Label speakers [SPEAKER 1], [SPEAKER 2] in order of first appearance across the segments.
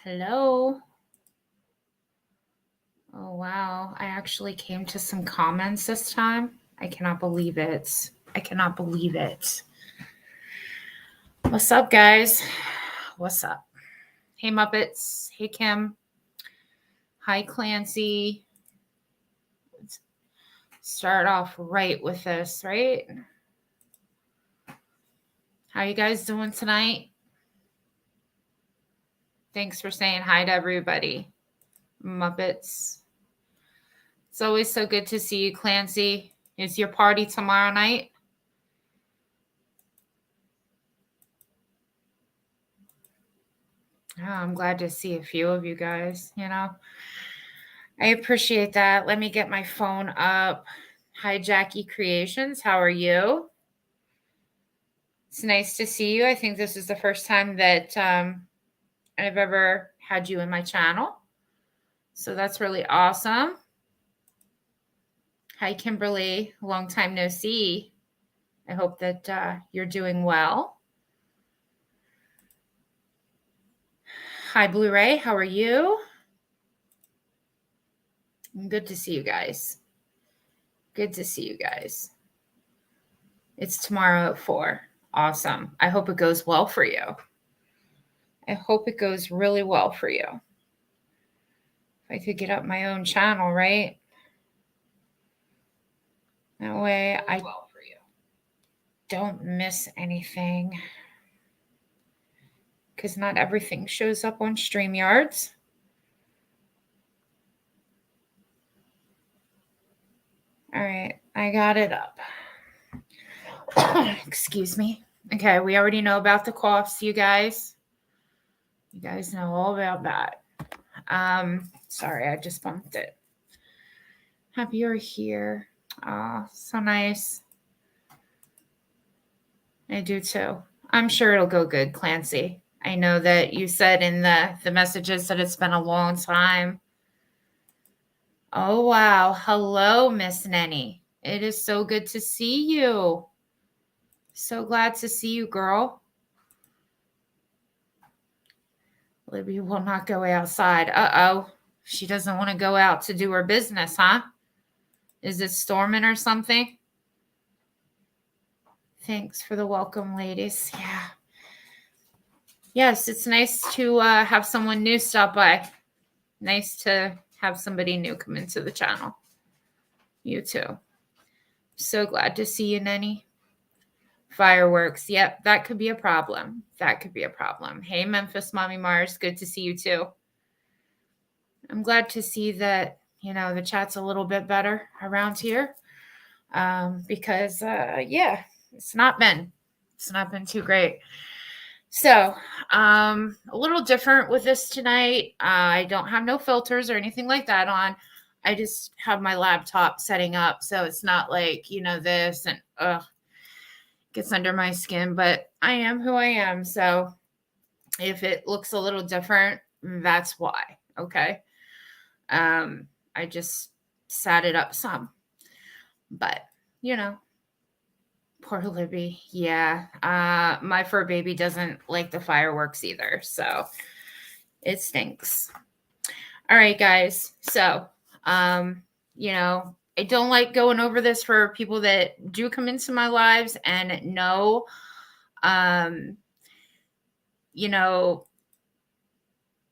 [SPEAKER 1] Hello. Oh, wow. I actually came to some comments this time. I cannot believe it. I cannot believe it. What's up, guys? What's up? Hey, Muppets. Hey, Kim. Hi, Clancy. Let's start off right with this, right? How you guys doing tonight? Thanks for saying hi to everybody. Muppets. It's always so good to see you, Clancy. Is your party tomorrow night? Oh, I'm glad to see a few of you guys, I appreciate that. Let me get my phone up. Hi, Jackie Creations. How are you? It's nice to see you. I think this is the first time that I've ever had you in my channel. So that's really awesome. Hi, Kimberly. Long time no see. I hope that you're doing well. Hi, Blu-ray. How are you? Good to see you guys. Good to see you guys. It's tomorrow at 4. Awesome. I hope it goes well for you. I hope it goes really well for you. If I could get up my own channel, right? That way I don't miss anything. Because not everything shows up on StreamYards. All right, I got it up. Excuse me. Okay, we already know about the coughs, you guys. You guys know all about that. Sorry, I just bumped it. Happy you're here. Oh, so nice. I do too. I'm sure it'll go good, Clancy. I know that you said in the messages that it's been a long time. Oh, wow. Hello, Miss Nenny. It is so good to see you. So glad to see you, girl. Libby will not go outside. Uh-oh. She doesn't want to go out to do her business, huh? Is it storming or something? Thanks for the welcome, ladies. Yeah. Yes, it's nice to have someone new stop by. Nice to have somebody new come into the channel. You too. So glad to see you, Nenny. Fireworks. Yep, that could be a problem. That could be a problem. Hey, Memphis Mommy Mars. Good to see you too. I'm glad to see that, the chat's a little bit better around here. Because, yeah, it's not been too great. So, a little different with this tonight. I don't have no filters or anything like that on. I just have my laptop setting up. So it's not like, this and, gets under my skin, but I am who I am. So if it looks a little different, that's why. Okay. I just sat it up some, but poor Libby. Yeah. My fur baby doesn't like the fireworks either. So it stinks. All right, guys. So, I don't like going over this for people that do come into my lives and know,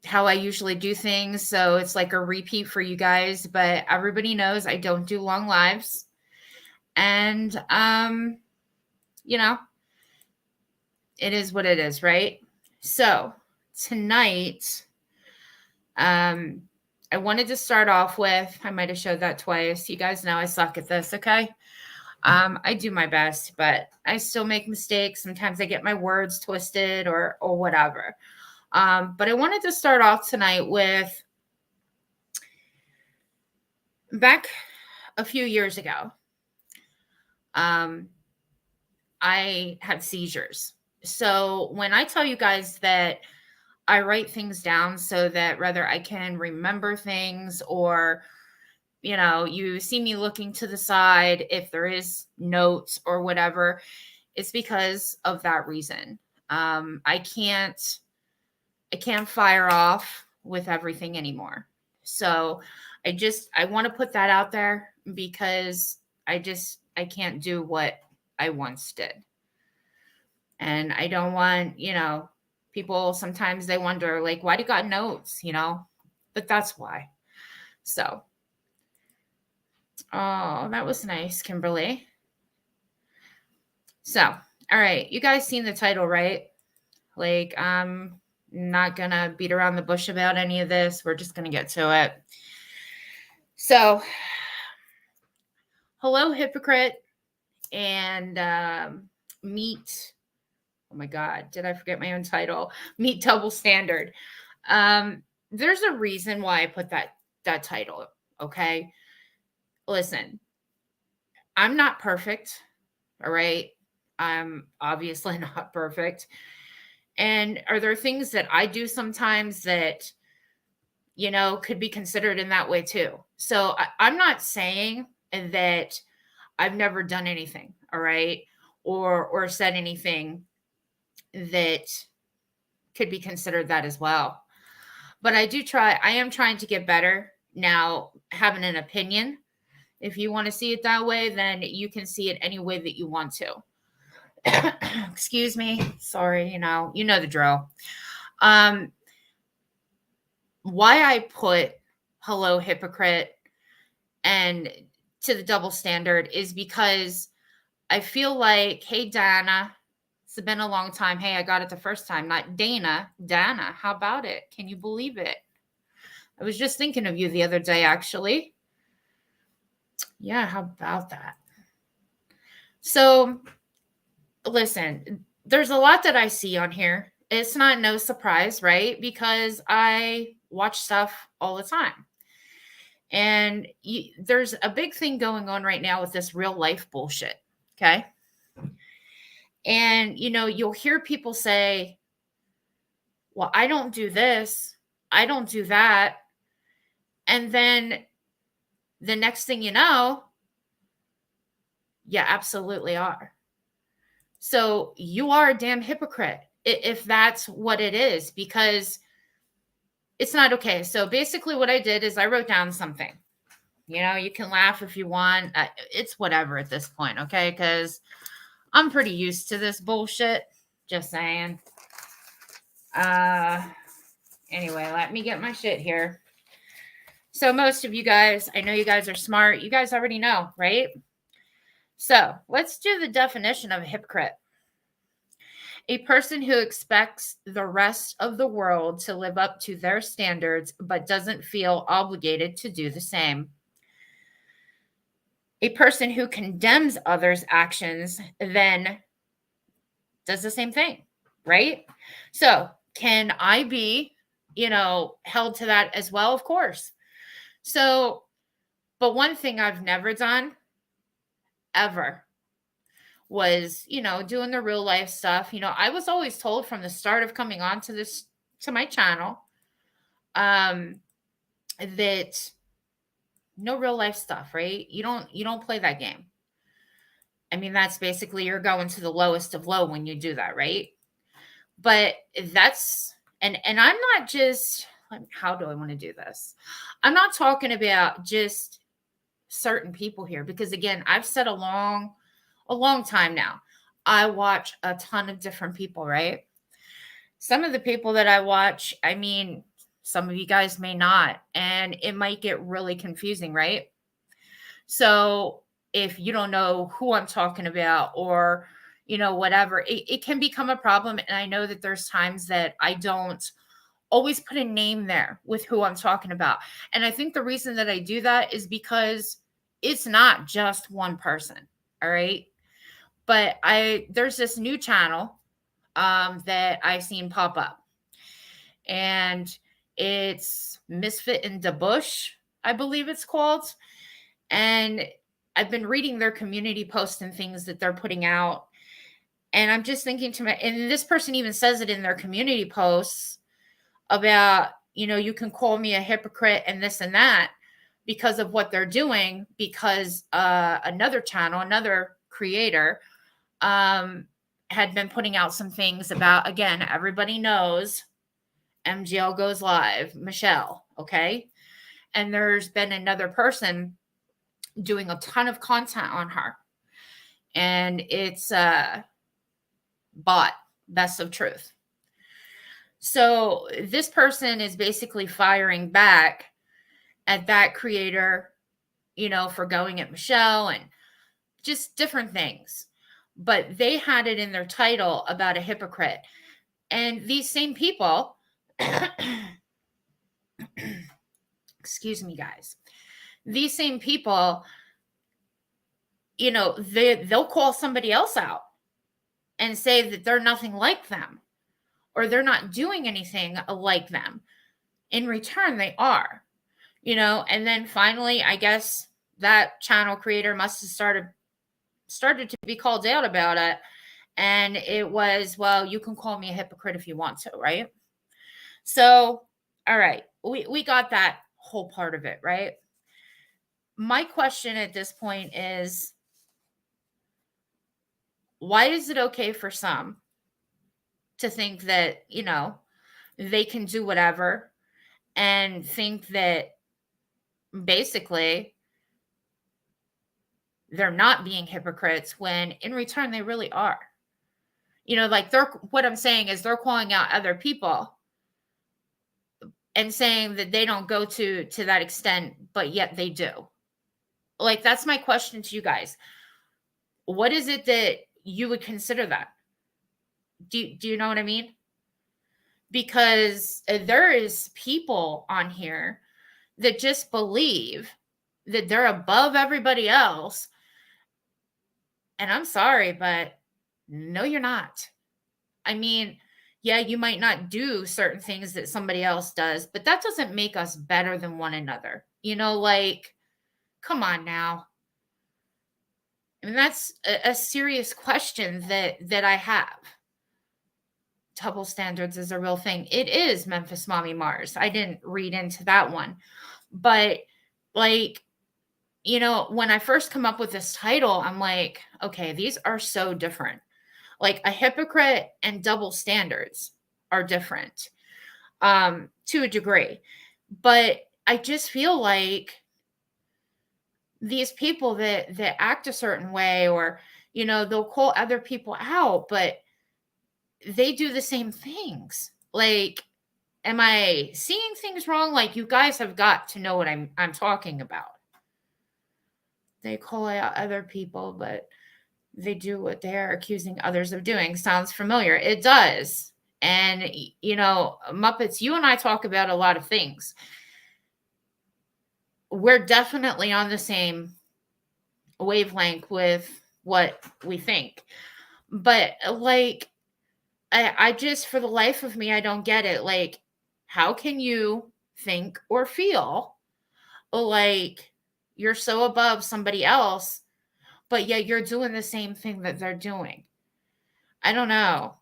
[SPEAKER 1] how I usually do things. So it's like a repeat for you guys, but everybody knows I don't do long lives. And, it is what it is, right? So tonight, I wanted to start off with, I might have showed that twice. You guys know I suck at this, okay? I do my best, but I still make mistakes. Sometimes I get my words twisted or whatever. But I wanted to start off tonight with back a few years ago. I had seizures. So when I tell you guys that I write things down so that whether I can remember things or, you see me looking to the side, if there is notes or whatever, it's because of that reason. I can't I can't fire off with everything anymore. So I want to put that out there because I can't do what I once did. And I don't want, people sometimes they wonder, like, why do you got notes, But that's why. So, oh, that was nice, Kimberly. So, all right, you guys seen the title, right? Like, I'm not gonna beat around the bush about any of this. We're just gonna get to it. So, hello, Hypocrite, and meet. Oh my God, did I forget my own title? Meet Double Standard. There's a reason why I put that title. Okay, listen, I'm not perfect. All right, I'm obviously not perfect. And are there things that I do sometimes that could be considered in that way too? So I'm not saying that I've never done anything, all right, or said anything that could be considered that as well. But I am trying to get better now, having an opinion. If you want to see it that way, then you can see it any way that you want to. Excuse me. Sorry, you know the drill. Why I put hello, Hypocrite, and to the double standard is because I feel like, hey, Dana, it's been a long time. Hey, I got it the first time. Not Dana. Dana, how about it? Can you believe it? I was just thinking of you the other day, actually. Yeah, how about that? So, listen, there's a lot that I see on here. It's not no surprise, right? Because I watch stuff all the time. And there's a big thing going on right now with this real life bullshit. Okay. And, you'll hear people say, well, I don't do this. I don't do that. And then the next thing you know, you absolutely are. So you are a damn hypocrite if that's what it is, because it's not okay. So basically what I did is I wrote down something. You can laugh if you want. It's whatever at this point, okay? Because I'm pretty used to this bullshit. Just saying. Anyway, let me get my shit here. So most of you guys, I know you guys are smart. You guys already know, right? So let's do the definition of a hypocrite. A person who expects the rest of the world to live up to their standards but doesn't feel obligated to do the same. A person who condemns others' actions then does the same thing, right? So can I be, held to that as well? Of course. So, but one thing I've never done ever was, doing the real life stuff. I was always told from the start of coming on to my channel, that no real life stuff, right? You don't play that game. I mean, that's basically you're going to the lowest of low when you do that, right? But that's, and I'm not just, how do I want to do this? I'm not talking about just certain people here, because again, I've said a long time now, I watch a ton of different people, right? Some of the people that I watch, I mean, some of you guys may not, and it might get really confusing, right? So if you don't know who I'm talking about, or, whatever, it can become a problem. And I know that there's times that I don't always put a name there with who I'm talking about. And I think the reason that I do that is because it's not just one person. All right. But there's this new channel that I've seen pop up, and it's Misfit in the Bush, I believe it's called. And I've been reading their community posts and things that they're putting out. And I'm just thinking and this person even says it in their community posts about, you can call me a hypocrite and this and that because of what they're doing, because another channel, another creator, had been putting out some things about, again, everybody knows MGL goes live, Michelle, okay? And there's been another person doing a ton of content on her. And it's bot, Best of Truth. So this person is basically firing back at that creator, for going at Michelle and just different things. But they had it in their title about a hypocrite. And these same people, excuse me, guys, these same people, they'll call somebody else out and say that they're nothing like them or they're not doing anything like them. In return, they are, and then finally, I guess that channel creator must have started to be called out about it. And it was, well, you can call me a hypocrite if you want to, right? So, all right, we got that whole part of it, right? My question at this point is, why is it okay for some to think that, they can do whatever and think that basically they're not being hypocrites when in return they really are? Like what I'm saying is they're calling out other people and saying that they don't go to that extent, but yet they do. Like, that's my question to you guys. What is it that you would consider that? Do you know what I mean? Because there is people on here that just believe that they're above everybody else. And I'm sorry, but no, you're not. I mean, yeah, you might not do certain things that somebody else does, but that doesn't make us better than one another. Like, come on now. I mean, that's a serious question that I have. Double standards is a real thing. It is, Memphis Mommy Mars. I didn't read into that one. But, like, when I first come up with this title, I'm like, okay, these are so different. Like, a hypocrite and double standards are different to a degree. But I just feel like these people that act a certain way, or, they'll call other people out, but they do the same things. Like, am I seeing things wrong? Like, you guys have got to know what I'm talking about. They call out other people, but they do what they are accusing others of doing. Sounds familiar. It does. And, Muppets, you and I talk about a lot of things. We're definitely on the same wavelength with what we think. But, like, I just, for the life of me, I don't get it. Like, how can you think or feel like you're so above somebody else, but yet you're doing the same thing that they're doing? I don't know.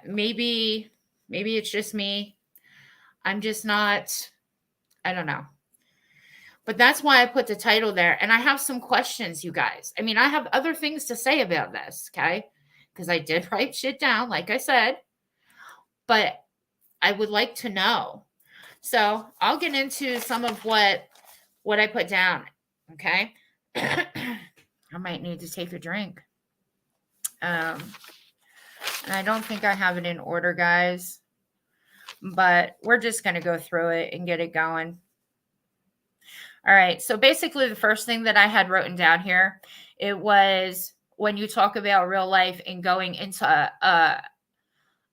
[SPEAKER 1] Maybe it's just me. I'm just not, I don't know. But that's why I put the title there. And I have some questions, you guys. I mean, I have other things to say about this, okay? Because I did write shit down, like I said. But I would like to know. So I'll get into some of what I put down, okay? I might need to take a drink. And I don't think I have it in order, guys. But we're just going to go through it and get it going. All right. So basically, the first thing that I had written down here, it was when you talk about real life and going into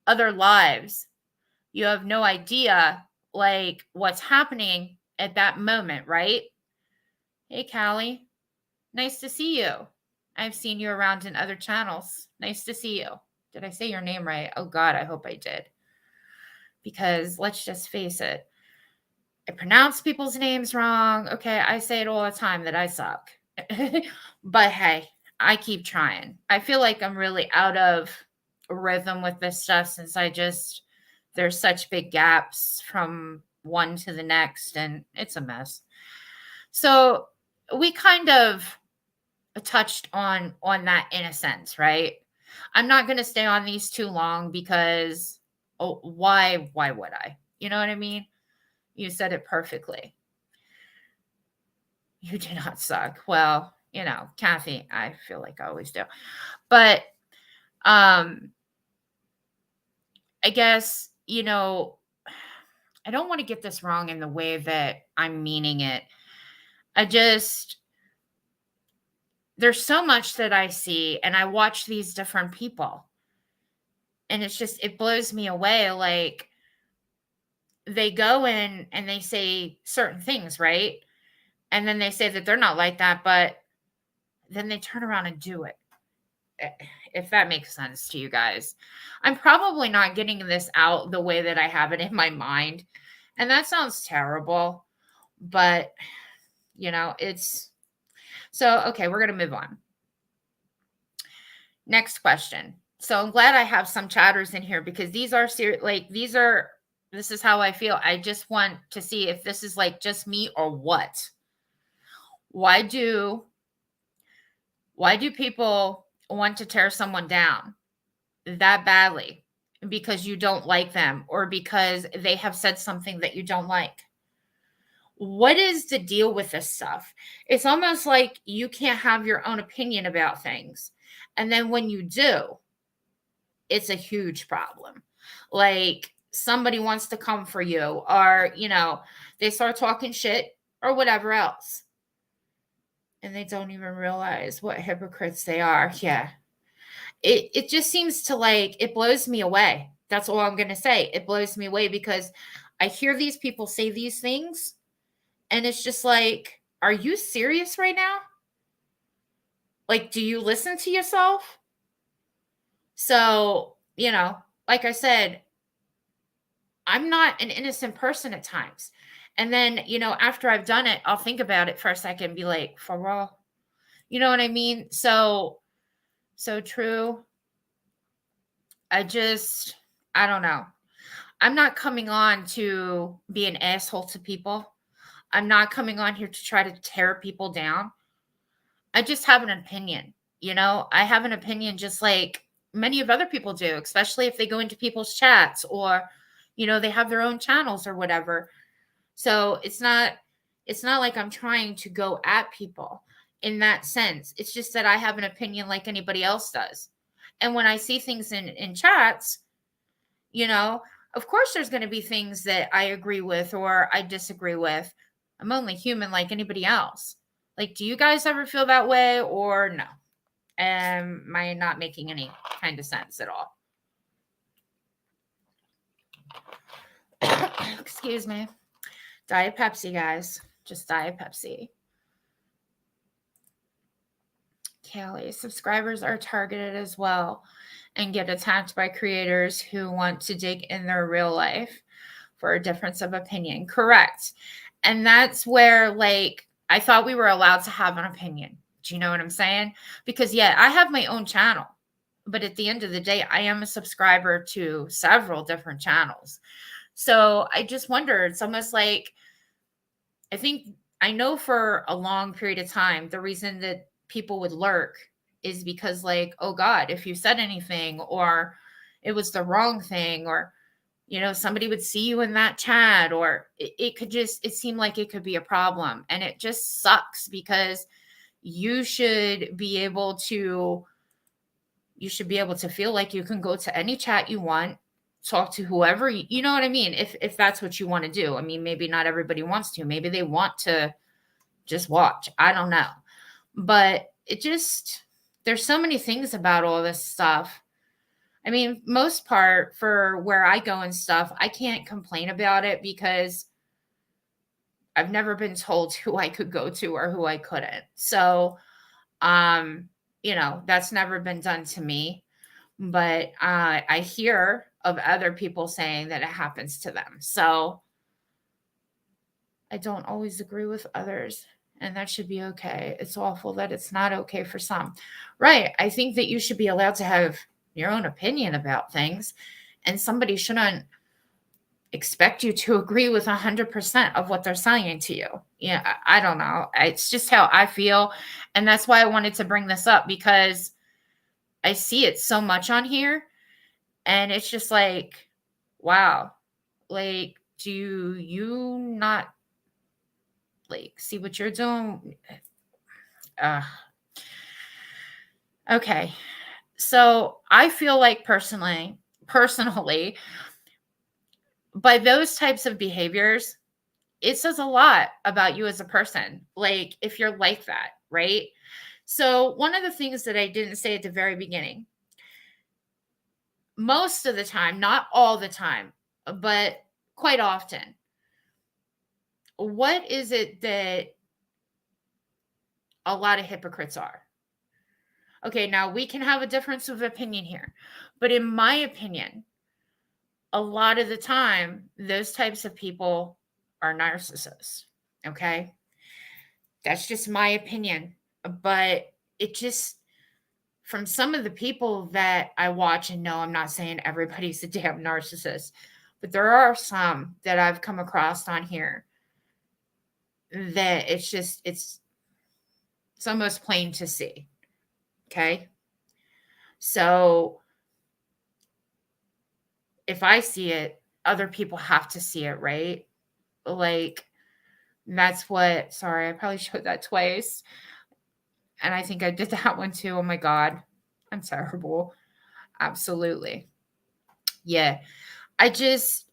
[SPEAKER 1] other lives, you have no idea, like, what's happening at that moment, right? Hey, Callie. Nice to see you. I've seen you around in other channels. Nice to see you. Did I say your name right? Oh, God, I hope I did. Because let's just face it, I pronounce people's names wrong. Okay, I say it all the time that I suck. But hey, I keep trying. I feel like I'm really out of rhythm with this stuff since there's such big gaps from one to the next, and it's a mess. So we kind of touched on that in a sense, right? I'm not going to stay on these too long because why would I? You know what I mean? You said it perfectly. You do not suck. Well, Kathy, I feel like I always do. But I guess, I don't want to get this wrong in the way that I'm meaning it. There's so much that I see, and I watch these different people, and it blows me away. Like, they go in and they say certain things, right? And then they say that they're not like that, but then they turn around and do it. If that makes sense to you guys. I'm probably not getting this out the way that I have it in my mind. And that sounds terrible, but it's so okay, we're going to move on. Next question. So I'm glad I have some chatters in here because these are serious. Like, this is how I feel. I just want to see if this is like just me or what. Why do people want to tear someone down that badly? Because you don't like them, or because they have said something that you don't like? What is the deal with this stuff? It's almost like you can't have your own opinion about things. And then when you do, it's a huge problem. Like, somebody wants to come for you, or, they start talking shit or whatever else. And they don't even realize what hypocrites they are. Yeah. It just seems to, like, it blows me away. That's all I'm going to say. It blows me away because I hear these people say these things, and it's just like, are you serious right now? Like, do you listen to yourself? So, like I said, I'm not an innocent person at times. And then, after I've done it, I'll think about it for a second and be like, for real? You know what I mean? So true. I don't know. I'm not coming on to be an asshole to people. I'm not coming on here to try to tear people down. I just have an opinion. I have an opinion just like many of other people do, especially if they go into people's chats or, they have their own channels or whatever. So it's not like I'm trying to go at people in that sense. It's just that I have an opinion like anybody else does. And when I see things in chats, of course there's going to be things that I agree with or I disagree with. I'm only human like anybody else. Like, do you guys ever feel that way or no? Am I not making any kind of sense at all? Excuse me. Diet Pepsi, guys. Just Diet Pepsi. Callie, subscribers are targeted as well and get attacked by creators who want to dig in their real life for a difference of opinion. Correct. And that's where, like, I thought we were allowed to have an opinion. Do you know what I'm saying? Because, yeah, I have my own channel. But at the end of the day, I am a subscriber to several different channels. So I just wonder, it's almost like, I know for a long period of time, the reason that people would lurk is because, like, oh God, if you said anything or it was the wrong thing, or, somebody would see you in that chat, or it seemed like it could be a problem. And it just sucks because you should be able to feel like you can go to any chat you want, talk to whoever, you know what I mean? If that's what you want to do. I mean, maybe not everybody wants to. Maybe they want to just watch. I don't know. But there's so many things about all this stuff. I mean, most part for where I go and stuff, I can't complain about it because I've never been told who I could go to or who I couldn't. So, that's never been done to me. But I hear of other people saying that it happens to them. So I don't always agree with others, and that should be okay. It's awful that it's not okay for some. Right. I think that you should be allowed to have your own opinion about things, and somebody shouldn't expect you to agree with 100% of what they're saying to you. Yeah, I don't know. It's just how I feel. And that's why I wanted to bring this up, because I see it so much on here. And it's just like, wow, like, Do you not like see what you're doing? Uh, okay. So I feel like personally, by those types of behaviors, it says a lot about you as a person. Like if you're like that, right? So one of the things that I didn't say at the very beginning, most of the time, not all the time, but quite often, what is it that a lot of hypocrites are? Okay, now we can have a difference of opinion here, but in my opinion, a lot of the time, those types of people are narcissists. Okay. That's just my opinion. But it just, from some of the people that I watch and know, I'm not saying everybody's a damn narcissist, but there are some that I've come across on here that it's almost plain to see. Okay. So if I see it, other people have to see it, right? Like, that's what, sorry, I probably showed that twice. And I think I did that one too. Oh my God. I'm terrible. Absolutely. Yeah. It's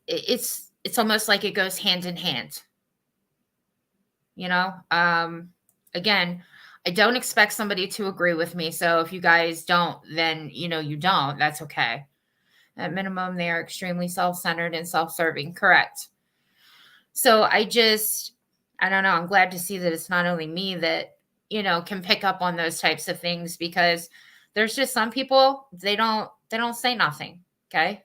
[SPEAKER 1] almost like it goes hand in hand, you know? Again, I don't expect somebody to agree with me. So if you guys don't, then you don't. That's okay. At minimum, they are extremely self-centered and self-serving. Correct. So I don't know. I'm glad to see that it's not only me that, can pick up on those types of things, because there's just some people, they don't say nothing. Okay.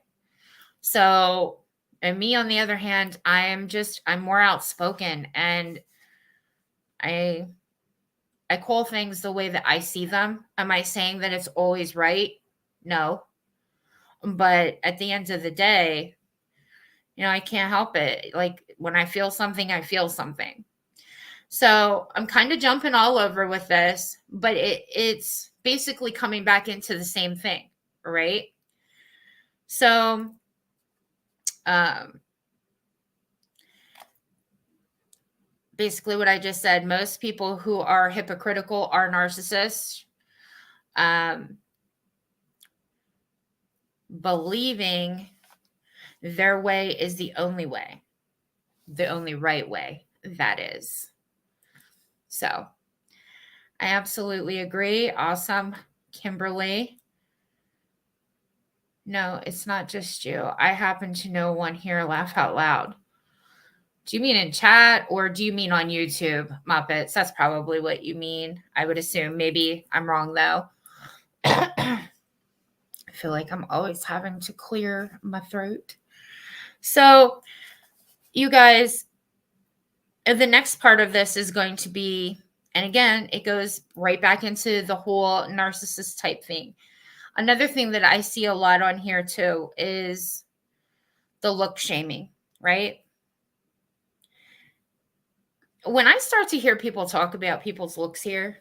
[SPEAKER 1] So, and me on the other hand, I'm more outspoken, and I, I call things the way that I see them. Am I saying that it's always right? No. But at the end of the day, I can't help it. Like when I feel something, I feel something. So I'm kind of jumping all over with this, but it's basically coming back into the same thing, right? So, um, basically, what I just said, most people who are hypocritical are narcissists, um, believing their way is the only right way, that is. So, I absolutely agree. Awesome, Kimberly. No, it's not just you. I happen to know one here. Laugh out loud. Do you mean in chat or do you mean on YouTube, Muppets? That's probably what you mean. I would assume. Maybe I'm wrong, though. I feel like I'm always having to clear my throat. So, you guys, the next part of this is going to be, and again, it goes right back into the whole narcissist type thing. Another thing that I see a lot on here too is the look shaming, right? When I start to hear people talk about people's looks here,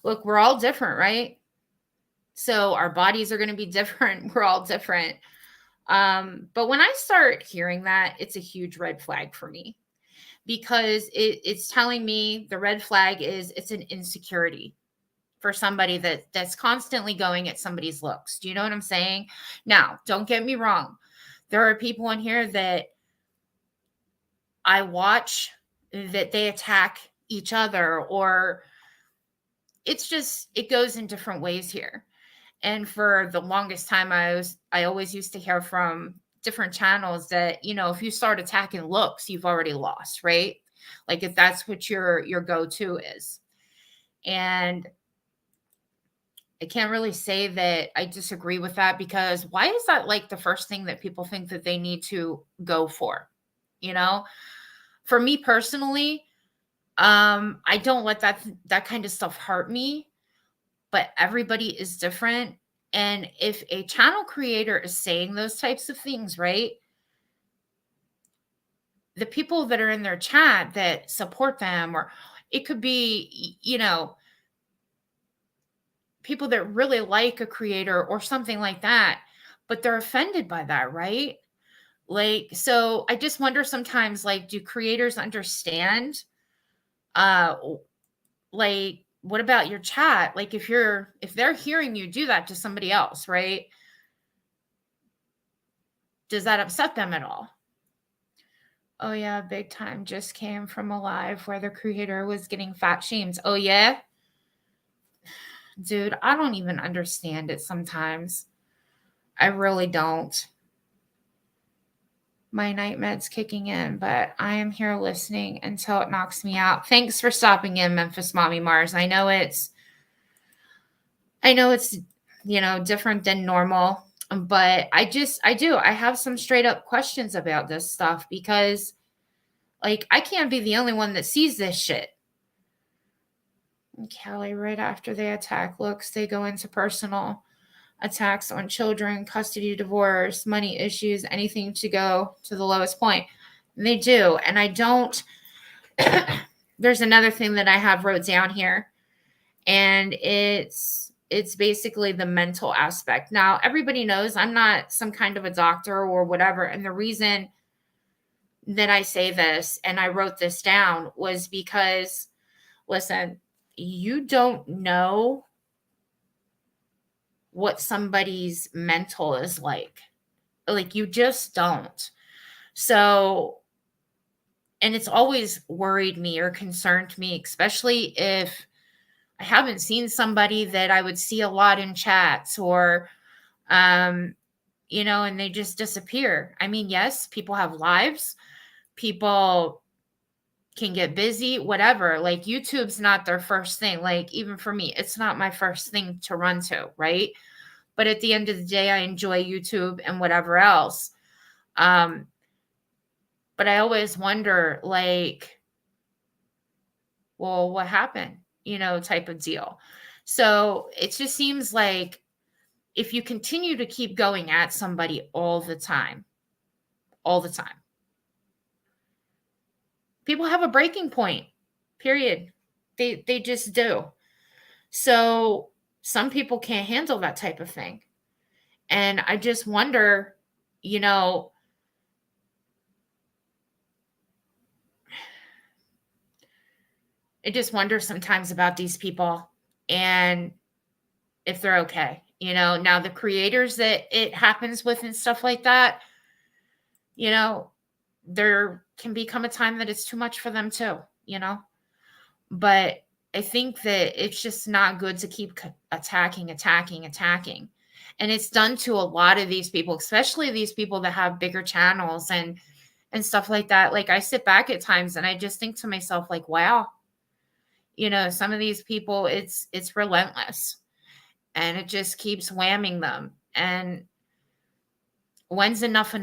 [SPEAKER 1] look, we're all different, right? So our bodies are going to be different. We're all different. But when I start hearing that, it's a huge red flag for me, because it's telling me the red flag is it's an insecurity for somebody that's constantly going at somebody's looks. Do you know what I'm saying? Now, don't get me wrong. There are people in here that I watch that they attack each other, or it goes in different ways here. And for the longest time, I always used to hear from different channels that, if you start attacking looks, you've already lost, right? Like if that's what your go-to is. And I can't really say that I disagree with that, because why is that like the first thing that people think that they need to go for? You know, for me personally, I don't let that kind of stuff hurt me, but everybody is different. And if a channel creator is saying those types of things, right? The people that are in their chat that support them, or it could be, people that really like a creator or something like that, but they're offended by that, right? Like, so I just wonder sometimes, like, do creators understand? Uh, like, what about your chat? Like, if they're hearing you do that to somebody else, right? Does that upset them at all? Oh yeah, big time. Just came from a live where the creator was getting fat shamed. Oh yeah? Dude, I don't even understand it sometimes. I really don't. My night med's kicking in, but I am here listening until it knocks me out. Thanks for stopping in, Memphis Mommy Mars. I know it's different than normal, but I have some straight up questions about this stuff because like I can't be the only one that sees this shit. Callie, right after they attack looks, they go into personal attacks on children, custody, divorce, money issues, anything to go to the lowest point. And they do. And I don't, there's another thing that I have wrote down here, and it's basically the mental aspect. Now, everybody knows I'm not some kind of a doctor or whatever. And the reason that I say this and I wrote this down was because, listen, you don't know what somebody's mental is like. Like, you just don't. So, and it's always worried me or concerned me, especially if I haven't seen somebody that I would see a lot in chats or, and they just disappear. I mean, yes, people have lives. People can get busy, whatever. Like, YouTube's not their first thing. Like, even for me, it's not my first thing to run to, right? But at the end of the day, I enjoy YouTube and whatever else. But I always wonder, like, well, what happened? Type of deal. So it just seems like if you continue to keep going at somebody all the time, people have a breaking point, period. They just do. So some people can't handle that type of thing. And I just wonder, I just wonder sometimes about these people and if they're okay. Now the creators that it happens with and stuff like that, there can become a time that it's too much for them too, But I think that it's just not good to keep attacking. And it's done to a lot of these people, especially these people that have bigger channels and stuff like that. Like, I sit back at times and I just think to myself, like, wow, some of these people, it's relentless and it just keeps whamming them. And when's enough?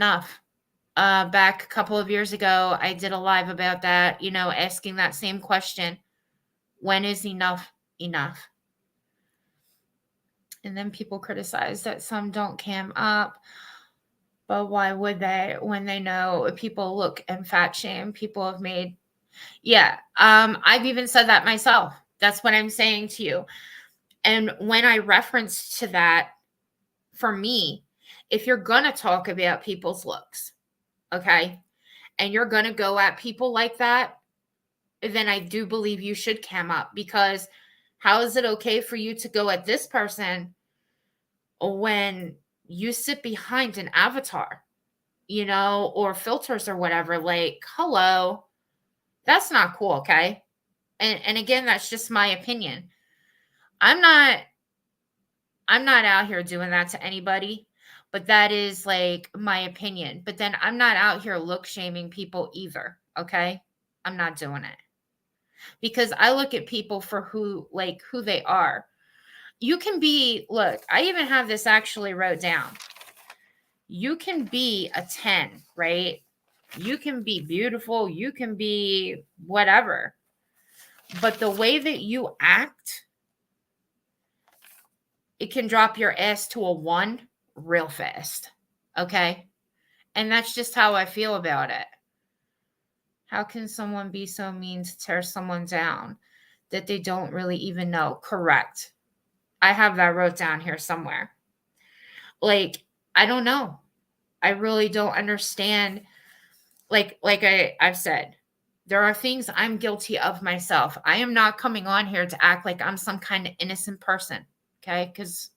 [SPEAKER 1] Back a couple of years ago, I did a live about that, asking that same question. When is enough? And then people criticize that some don't cam up. But why would they when they know people look and fat shame? People have made, yeah. I've even said that myself. That's what I'm saying to you. And when I reference to that, for me, if you're going to talk about people's looks, okay, and you're going to go at people like that, then I do believe you should cam up, because how is it okay for you to go at this person when you sit behind an avatar, or filters or whatever? Like, hello, that's not cool. Okay. And again, that's just my opinion. I'm not out here doing that to anybody, but that is like my opinion. But then I'm not out here look shaming people either. Okay. I'm not doing it, because I look at people for who they are. You can be, look, I even have this actually wrote down. You can be a 10, right? You can be beautiful. You can be whatever. But the way that you act, it can drop your ass to a 1 real fast. Okay? And that's just how I feel about it. How can someone be so mean to tear someone down that they don't really even know? Correct. I have that wrote down here somewhere. Like, I don't know. I really don't understand. Like I've said, there are things I'm guilty of myself. I am not coming on here to act like I'm some kind of innocent person, okay? Because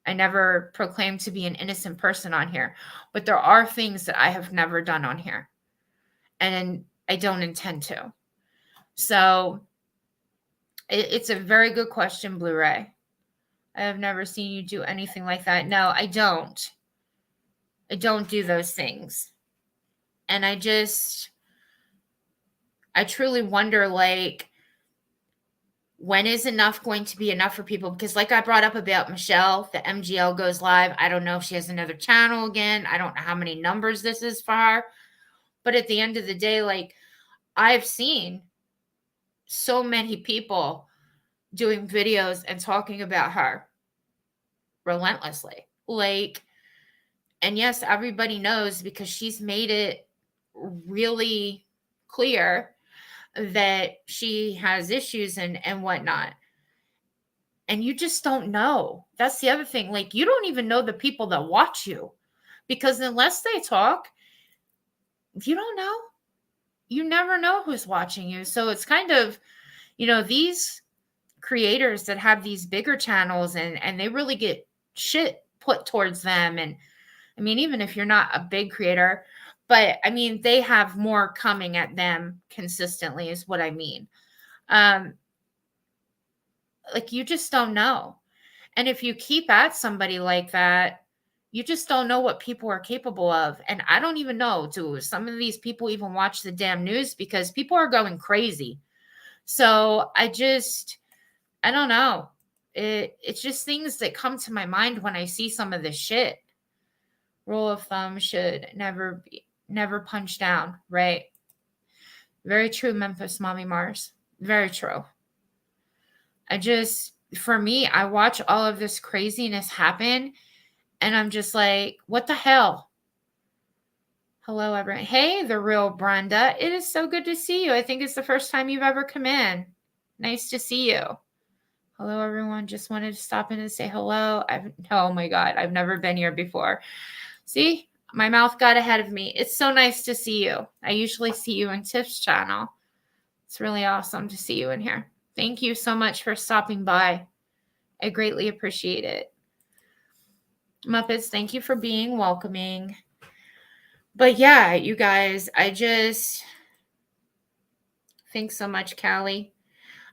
[SPEAKER 1] I never proclaim to be an innocent person on here. But there are things that I have never done on here, and I don't intend to. So it's a very good question, Blu-ray. I have never seen you do anything like that. No, I don't. I don't do those things. And I truly wonder, like, when is enough going to be enough for people? Because like I brought up about Michelle, the MGL goes live. I don't know if she has another channel again. I don't know how many numbers this is for her. But at the end of the day, like, I've seen so many people doing videos and talking about her relentlessly. Like, and yes, everybody knows because she's made it really clear that she has issues and whatnot. And you just don't know. That's the other thing. Like, you don't even know the people that watch you, because unless they talk, you don't know. You never know who's watching you. So it's kind of, these creators that have these bigger channels and they really get shit put towards them. And I mean, even if you're not a big creator, but I mean, they have more coming at them consistently is what I mean. Like, you just don't know. And if you keep at somebody like that, you just don't know what people are capable of. And I don't even know, do some of these people even watch the damn news? Because people are going crazy. So I don't know. It's just things that come to my mind when I see some of this shit. Rule of thumb should never punch down, right? Very true, Memphis Mommy Mars. Very true. For me, I watch all of this craziness happen and I'm just like, what the hell? Hello, everyone. Hey, the real Brenda. It is so good to see you. I think it's the first time you've ever come in. Nice to see you. Hello, everyone. Just wanted to stop in and say hello. Oh my God, I've never been here before. See, my mouth got ahead of me. It's so nice to see you. I usually see you in Tiff's channel. It's really awesome to see you in here. Thank you so much for stopping by. I greatly appreciate it. Muppets, thank you for being welcoming. But yeah, you guys, thanks so much, Callie.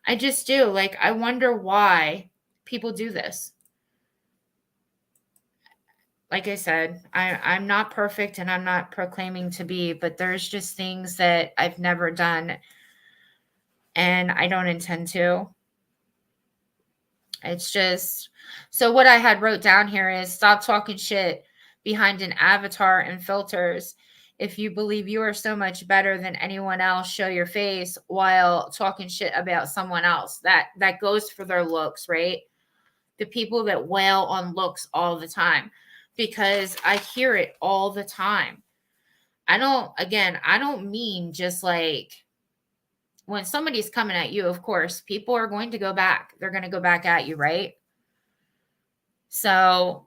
[SPEAKER 1] I just do. Like, I wonder why people do this. Like I said, I'm not perfect and I'm not proclaiming to be, but there's just things that I've never done and I don't intend to. It's just, so what I had wrote down here is stop talking shit behind an avatar and filters. If you believe you are so much better than anyone else, show your face while talking shit about someone else. That goes for their looks, right? The people that wail on looks all the time, because I hear it all the time. I don't mean just like when somebody's coming at you, of course, people are going to go back. They're going to go back at you, right? So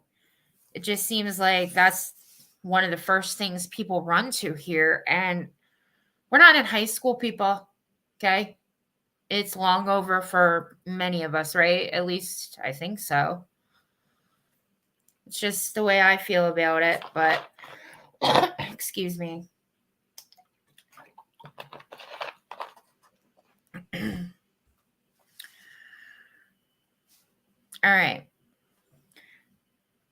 [SPEAKER 1] it just seems like that's one of the first things people run to here. And we're not in high school, people. Okay. It's long over for many of us, right? At least I think so. It's just the way I feel about it. But excuse me. All right.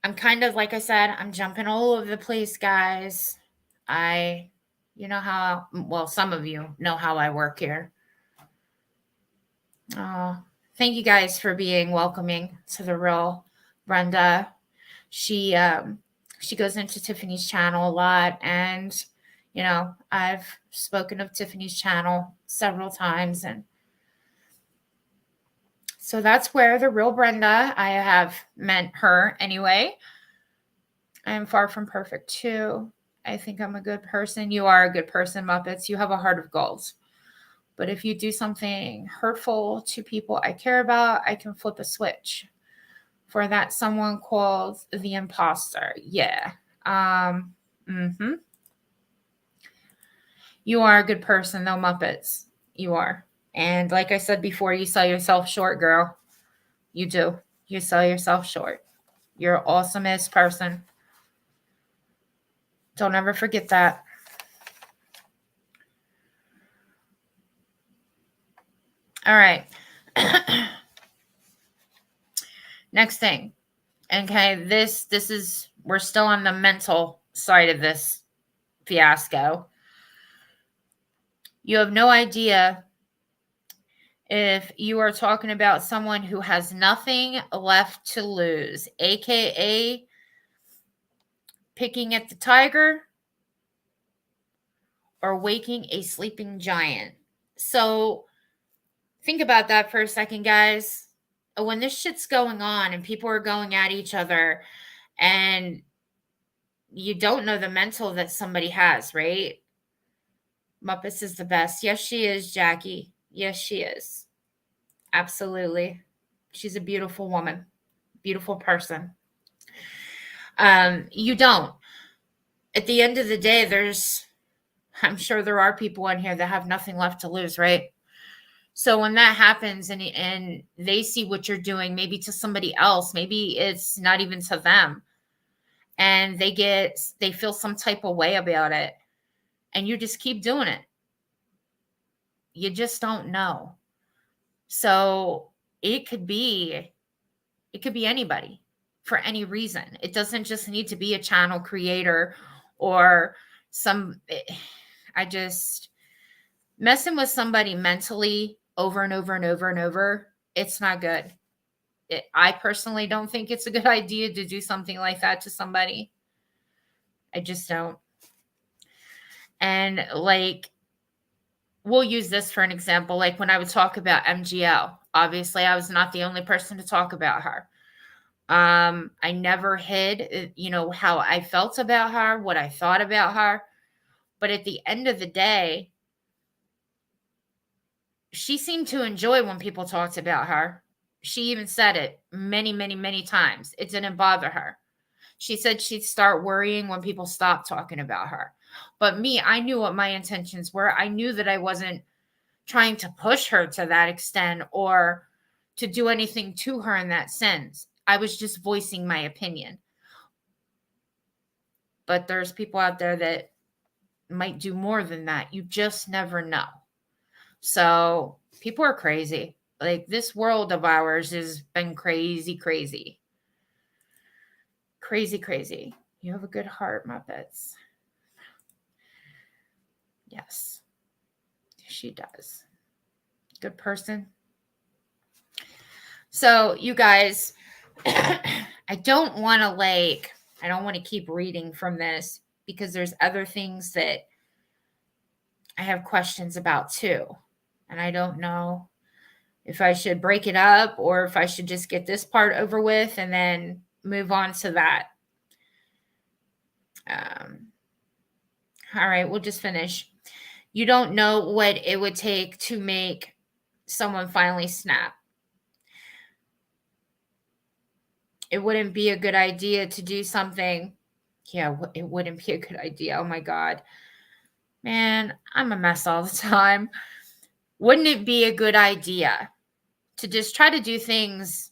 [SPEAKER 1] I'm kind of, like I said, I'm jumping all over the place, guys. You know how, well, some of you know how I work here. Thank you guys for being welcoming to the real Brenda. She goes into Tiffany's channel a lot, and I've spoken of Tiffany's channel several times, and so that's where the real Brenda, I have meant her anyway. I am far from perfect too. I think I'm a good person. You are a good person, Muppets. You have a heart of gold. But if you do something hurtful to people I care about, I can flip a switch. For that someone called the imposter. Yeah, Mm-hmm. You are a good person, though, Muppets. You are. And like I said before, you sell yourself short, girl. You do. You sell yourself short. You're an awesomest person. Don't ever forget that. All right. Next thing. Okay, this is, we're still on the mental side of this fiasco. You have no idea if you are talking about someone who has nothing left to lose, aka picking at the tiger or waking a sleeping giant. So think about that for a second, guys. When this shit's going on and people are going at each other and you don't know the mental that somebody has, right? Muppets is the best. Yes, she is, Jackie. Yes, she is. Absolutely. She's a beautiful woman, beautiful person. You don't. At the end of the day, I'm sure there are people in here that have nothing left to lose, right? So when that happens and they see what you're doing, maybe to somebody else, maybe it's not even to them, and they feel some type of way about it, and you just keep doing it. You just don't know. So it could be anybody for any reason. It doesn't just need to be a channel creator or I just, messing with somebody mentally over and over and over and over, it's not good. I personally don't think it's a good idea to do something like that to somebody. I just don't. And like, we'll use this for an example. Like when I would talk about MGL, obviously I was not the only person to talk about her. I never hid, how I felt about her, what I thought about her. But at the end of the day, she seemed to enjoy when people talked about her. She even said it many, many, many times. It didn't bother her. She said she'd start worrying when people stopped talking about her. But me, I knew what my intentions were. I knew that I wasn't trying to push her to that extent or to do anything to her in that sense. I was just voicing my opinion. But there's people out there that might do more than that. You just never know. So people are crazy. Like this world of ours has been crazy, crazy. Crazy, crazy. You have a good heart, Muppets. Yes, she does. Good person. So you guys, I don't want to keep reading from this because there's other things that I have questions about too. And I don't know if I should break it up or if I should just get this part over with and then move on to that. All right, we'll just finish. You don't know what it would take to make someone finally snap. It wouldn't be a good idea to do something. Yeah, it wouldn't be a good idea. Oh my God. Man, I'm a mess all the time. Wouldn't it be a good idea to just try to do things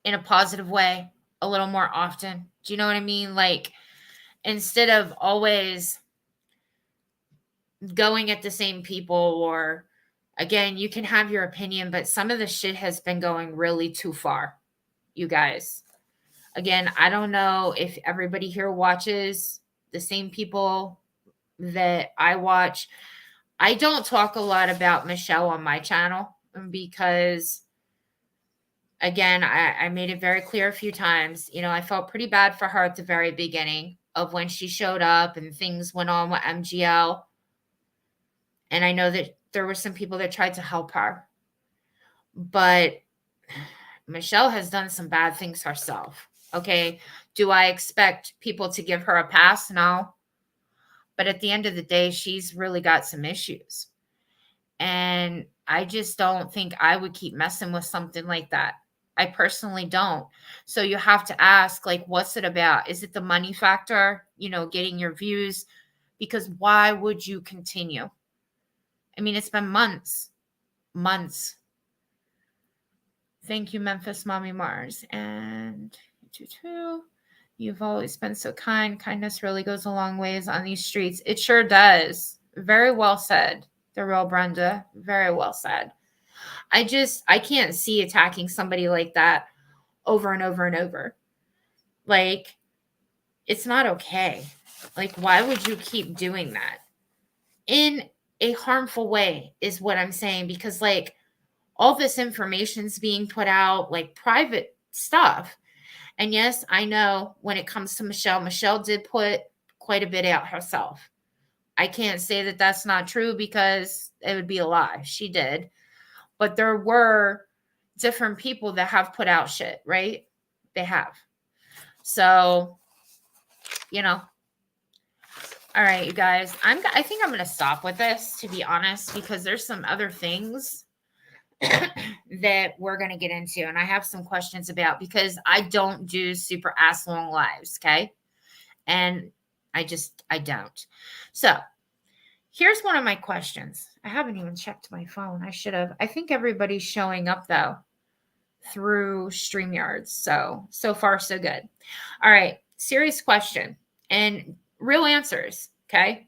[SPEAKER 1] in a positive way a little more often? Do you know what I mean? Like, instead of always going at the same people, or again, you can have your opinion, but some of the shit has been going really too far, you guys. Again, I don't know if everybody here watches the same people that I watch. I don't talk a lot about Michelle on my channel because, again, I made it very clear a few times. I felt pretty bad for her at the very beginning of when she showed up and things went on with MGL. And I know that there were some people that tried to help her. But Michelle has done some bad things herself. Okay. Do I expect people to give her a pass? No. But at the end of the day, she's really got some issues. And I just don't think I would keep messing with something like that. I personally don't. So you have to ask, like, what's it about? Is it the money factor, getting your views? Because why would you continue? I mean, it's been months, months. Thank you, Memphis Mommy Mars. And you've always been so kind. Kindness really goes a long ways on these streets. It sure does. Very well said. The real Brenda. Very well said. I can't see attacking somebody like that over and over and over. Like, it's not okay. Like, why would you keep doing that? In a harmful way is what I'm saying, because like all this information's being put out, like private stuff. And yes, I know when it comes to Michelle did put quite a bit out herself. I can't say that that's not true because it would be a lie. She did. But there were different people that have put out shit, right? They have. So, all right, you guys. I think I'm going to stop with this, to be honest, because there's some other things that we're going to get into, and I have some questions about, because I don't do super ass long lives, okay? And I don't. So here's one of my questions. I haven't even checked my phone. I should have. I think everybody's showing up, though, through StreamYards. So far, so good. All right, serious question and real answers, okay?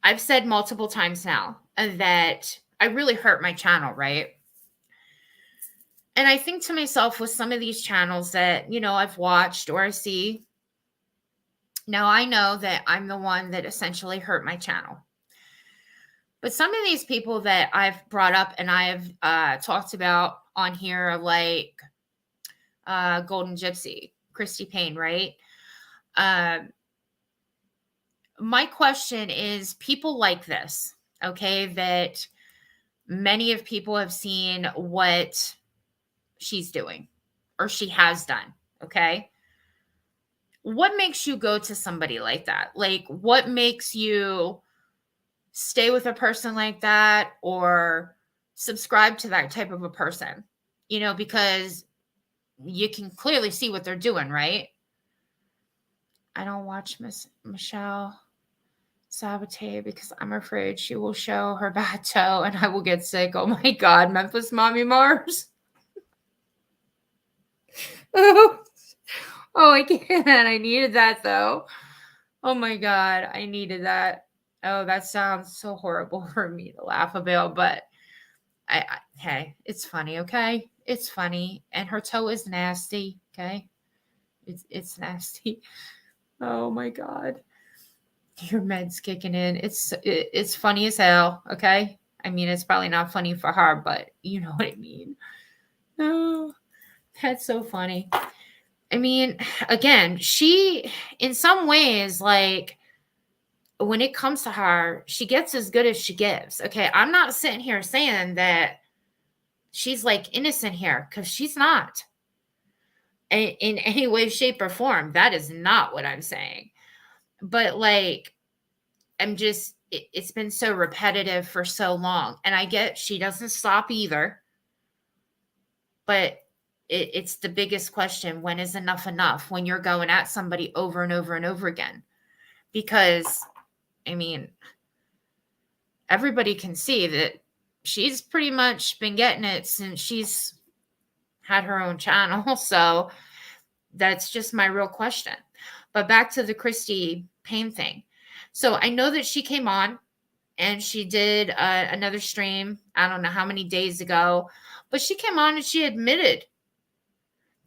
[SPEAKER 1] I've said multiple times now that I really hurt my channel, right? And I think to myself, with some of these channels that, I've watched or I see, now I know that I'm the one that essentially hurt my channel. But some of these people that I've brought up and I've talked about on here, like Golden Gypsy, Christy Payne, right? My question is, people like this, okay, that many of people have seen what she's doing or she has done, okay? What makes you go to somebody like that? Like, what makes you stay with a person like that or subscribe to that type of a person? Because you can clearly see what they're doing, right? I don't watch Miss Michelle Sabotage because I'm afraid she will show her bad toe and I will get sick. Oh my God, Memphis Mommy Mars. Oh, I can't. I needed that though. Oh my God, I needed that. Oh, that sounds so horrible for me to laugh about, but hey, it's funny, okay? It's funny, and her toe is nasty, okay? It's nasty. Oh my God, your meds kicking in. It's funny as hell, okay? I mean, it's probably not funny for her, but you know what I mean. Oh, that's so funny. I mean, again, she, in some ways, like, when it comes to her, she gets as good as she gives. Okay. I'm not sitting here saying that she's like innocent here, because she's not in any way, shape, or form. That is not what I'm saying. But like, it's been so repetitive for so long. And I get she doesn't stop either. But it's the biggest question. When is enough enough? When you're going at somebody over and over and over again? Because, I mean, everybody can see that she's pretty much been getting it since she's had her own channel. So that's just my real question. But back to the Christy Payne thing. So I know that she came on and she did another stream, I don't know how many days ago, but she came on and she admitted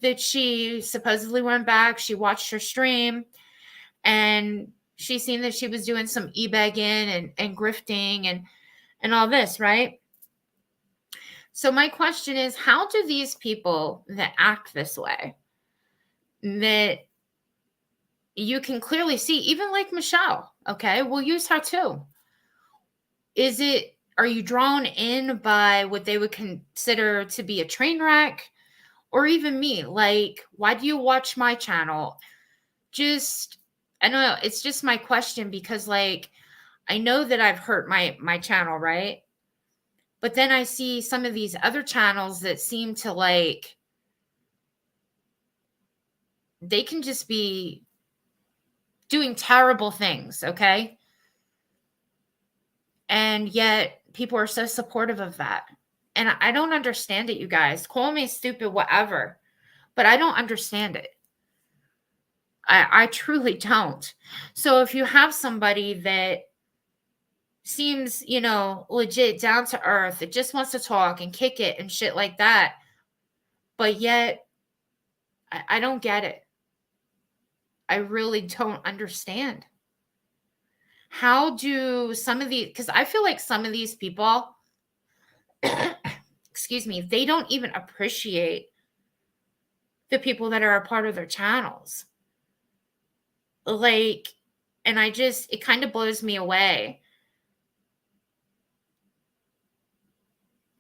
[SPEAKER 1] that she supposedly went back. She watched her stream and she seen that she was doing some e-begging and grifting and all this, right? So my question is, how do these people that act this way, that you can clearly see, even like Michelle, okay, we'll use her too. Are you drawn in by what they would consider to be a train wreck? Or even me, like, why do you watch my channel? I don't know, it's just my question, because like, I know that I've hurt my channel, right? But then I see some of these other channels that seem to like, they can just be doing terrible things, okay? And yet people are so supportive of that. And I don't understand it, you guys. Call me stupid, whatever. But I don't understand it. I truly don't. So if you have somebody that seems, legit down to earth, that just wants to talk and kick it and shit like that, but yet I don't get it. I really don't understand. How do some of these, because I feel like some of these people, excuse me, they don't even appreciate the people that are a part of their channels. Like, and it kind of blows me away.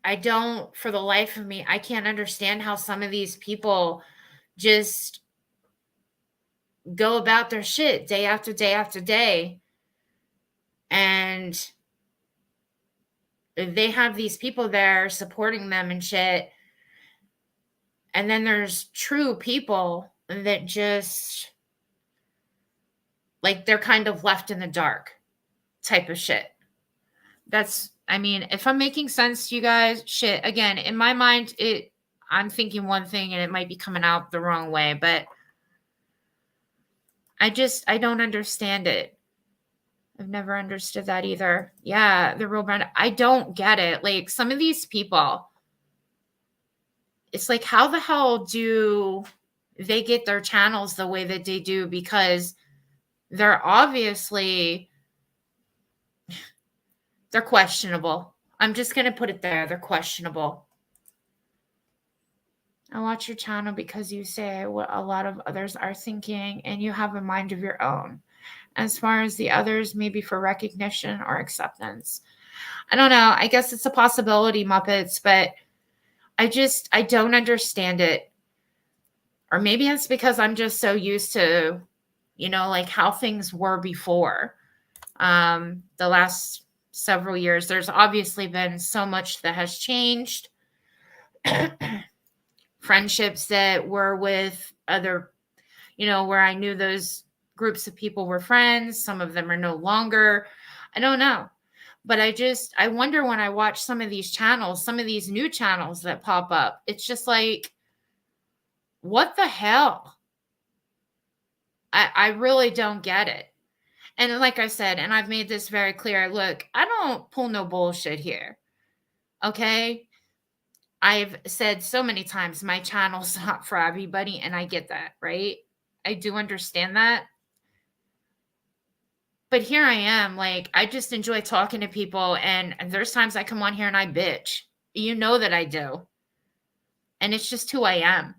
[SPEAKER 1] I don't, for the life of me, I can't understand how some of these people just go about their shit day after day after day. And they have these people there supporting them and shit. And then there's true people that just, like, they're kind of left in the dark type of shit. If I'm making sense to you guys, shit, again, in my mind, I'm thinking one thing and it might be coming out the wrong way, but I don't understand it. I've never understood that either. Yeah, the real brand. I don't get it. Like, some of these people, it's like, how the hell do they get their channels the way that they do? Because they're questionable. I'm just going to put it there. They're questionable. I watch your channel because you say what a lot of others are thinking and you have a mind of your own. As far as the others, maybe for recognition or acceptance. I don't know. I guess it's a possibility, Muppets, but I don't understand it. Or maybe it's because I'm just so used to, like how things were before. The last several years, there's obviously been so much that has changed. Friendships that were with other, where I knew those groups of people were friends. Some of them are no longer. I don't know. But I wonder when I watch some of these channels, some of these new channels that pop up, it's just like, what the hell? I really don't get it. And like I said, and I've made this very clear, look, I don't pull no bullshit here. Okay? I've said so many times my channel's not for everybody, and I get that, right? I do understand that. But here I am, like, I just enjoy talking to people, and there's times I come on here and I bitch. You know that I do. And it's just who I am.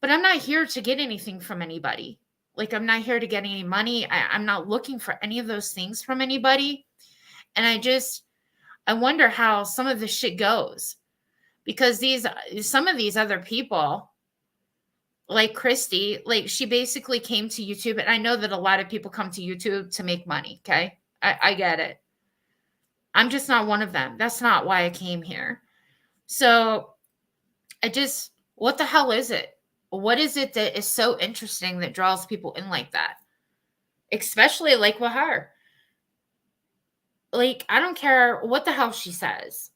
[SPEAKER 1] But I'm not here to get anything from anybody. Like, I'm not here to get any money. I'm not looking for any of those things from anybody. And I wonder how some of this shit goes. Because some of these other people, like Christy, like, she basically came to YouTube. And I know that a lot of people come to YouTube to make money. Okay. I get it. I'm just not one of them. That's not why I came here. So what the hell is it? What is it that is so interesting that draws people in like that? Especially like with her. Like, I don't care what the hell she says.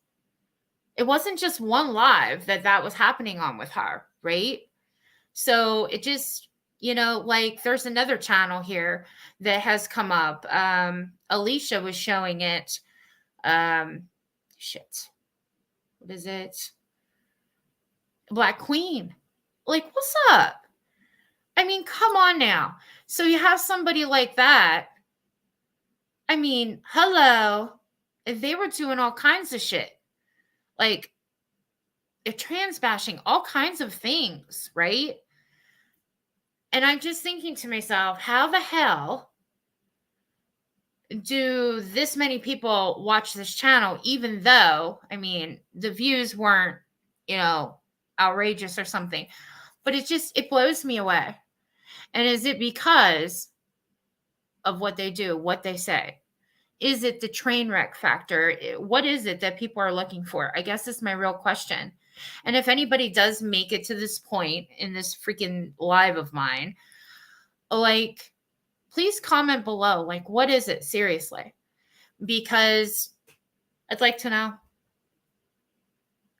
[SPEAKER 1] It wasn't just one live that was happening on with her, right? So it just, like, there's another channel here that has come up. Alicia was showing it. Shit. What is it? Black Queen. Like, what's up? I mean, come on now. So you have somebody like that. I mean, hello. They were doing all kinds of shit. Like, trans bashing, all kinds of things, right? And I'm just thinking to myself, how the hell do this many people watch this channel, even though, I mean, the views weren't, outrageous or something, but it blows me away. And is it because of what they do, what they say? Is it the train wreck factor? What is it that people are looking for? I guess is my real question. And if anybody does make it to this point in this freaking live of mine, like, please comment below. Like, what is it? Seriously. Because I'd like to know.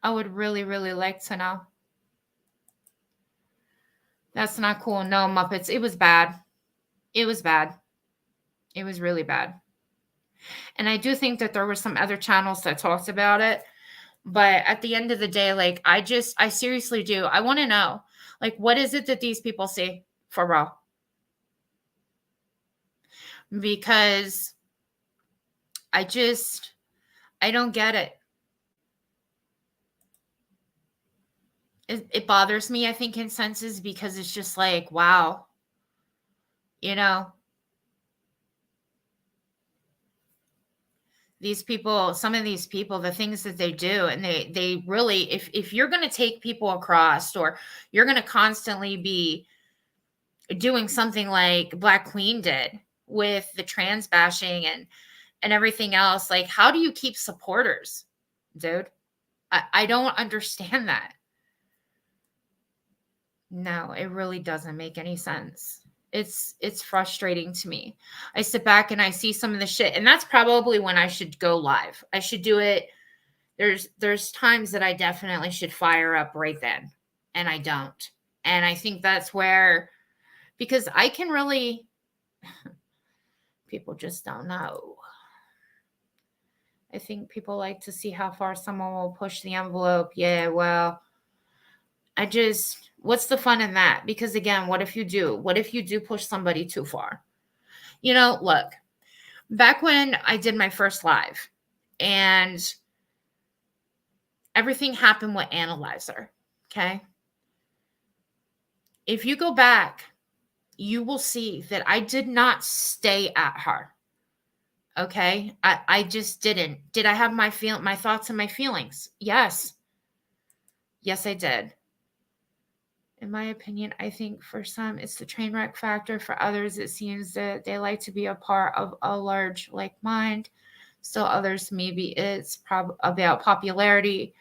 [SPEAKER 1] I would really, really like to know. That's not cool. No, Muppets. It was bad. It was bad. It was really bad. And I do think that there were some other channels that talked about it. But at the end of the day, like, I seriously do. I want to know, like, what is it that these people see for real? Because I don't get it. It bothers me, I think, in senses, because it's just like, wow, these people, some of these people, the things that they do, and they really, if you're going to take people across, or you're going to constantly be doing something like Black Queen did with the trans bashing and everything else, like, how do you keep supporters, dude? I don't understand that. No, it really doesn't make any sense. It's frustrating to me. I sit back and I see some of the shit, and that's probably when I should go live. I should do it. There's times that I definitely should fire up right then, and I don't. And I think that's where, because I can really, people just don't know. I think people like to see how far someone will push the envelope. Yeah, well, what's the fun in that? Because again, what if you do? What if you do push somebody too far? Look, back when I did my first live and everything happened with Analyzer, okay? If you go back, you will see that I did not stay at her. Okay? I just didn't. Did I have my thoughts and my feelings? Yes. Yes, I did. In my opinion, I think for some, it's the train wreck factor. For others, it seems that they like to be a part of a large like mind. Still others, maybe it's about popularity.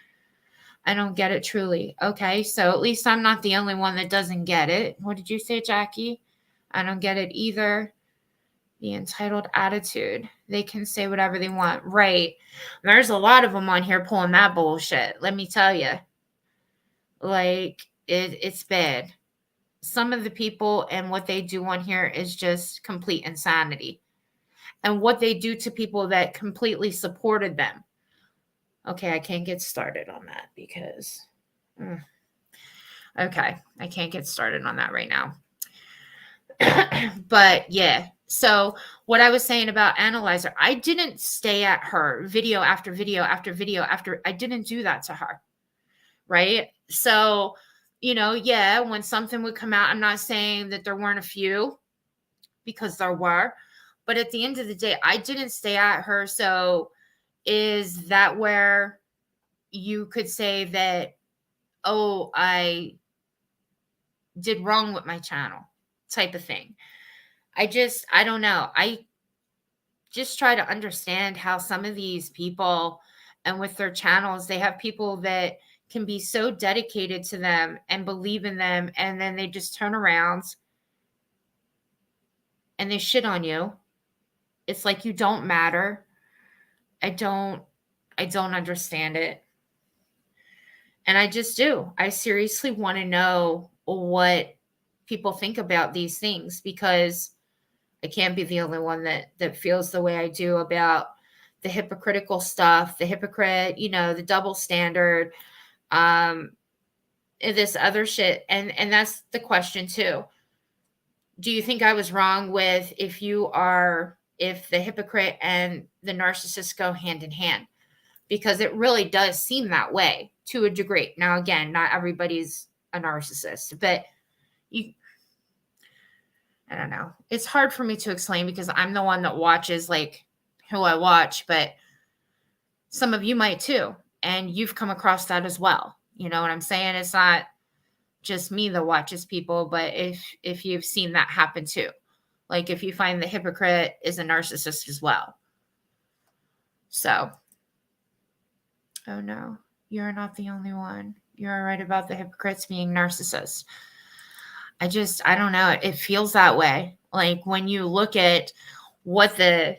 [SPEAKER 1] I don't get it truly. Okay, so at least I'm not the only one that doesn't get it. What did you say, Jackie? I don't get it either. The entitled attitude. They can say whatever they want. Right. There's a lot of them on here pulling that bullshit. Let me tell you. Like, it's bad. Some of the people and what they do on here is just complete insanity. And what they do to people that completely supported them. Okay, I can't get started on that because... Okay, I can't get started on that right now. But yeah, so what I was saying about Analyzer, I didn't stay at her video after video after video after. I didn't do that to her, right? So, yeah, when something would come out, I'm not saying that there weren't a few, because there were, but at the end of the day, I didn't stay at her. So is that where you could say that, oh, I did wrong with my channel type of thing? I don't know. I just try to understand how some of these people, and with their channels, they have people that can be so dedicated to them and believe in them, and then they just turn around and they shit on you. It's like you don't matter. I don't understand it. And I just do. I seriously want to know what people think about these things, because I can't be the only one that feels the way I do about the hypocritical stuff, the hypocrite, the double standard, this other shit. And that's the question too. Do you think I was wrong with if the hypocrite and the narcissist go hand in hand? Because it really does seem that way to a degree. Now, again, not everybody's a narcissist, but I don't know. It's hard for me to explain because I'm the one that watches, like, who I watch, but some of you might too. And you've come across that as well. You know what I'm saying? It's not just me that watches people, but if you've seen that happen too. Like, if you find the hypocrite is a narcissist as well. So, oh no, you're not the only one. You're right about the hypocrites being narcissists. I don't know. It feels that way. Like when you look at what the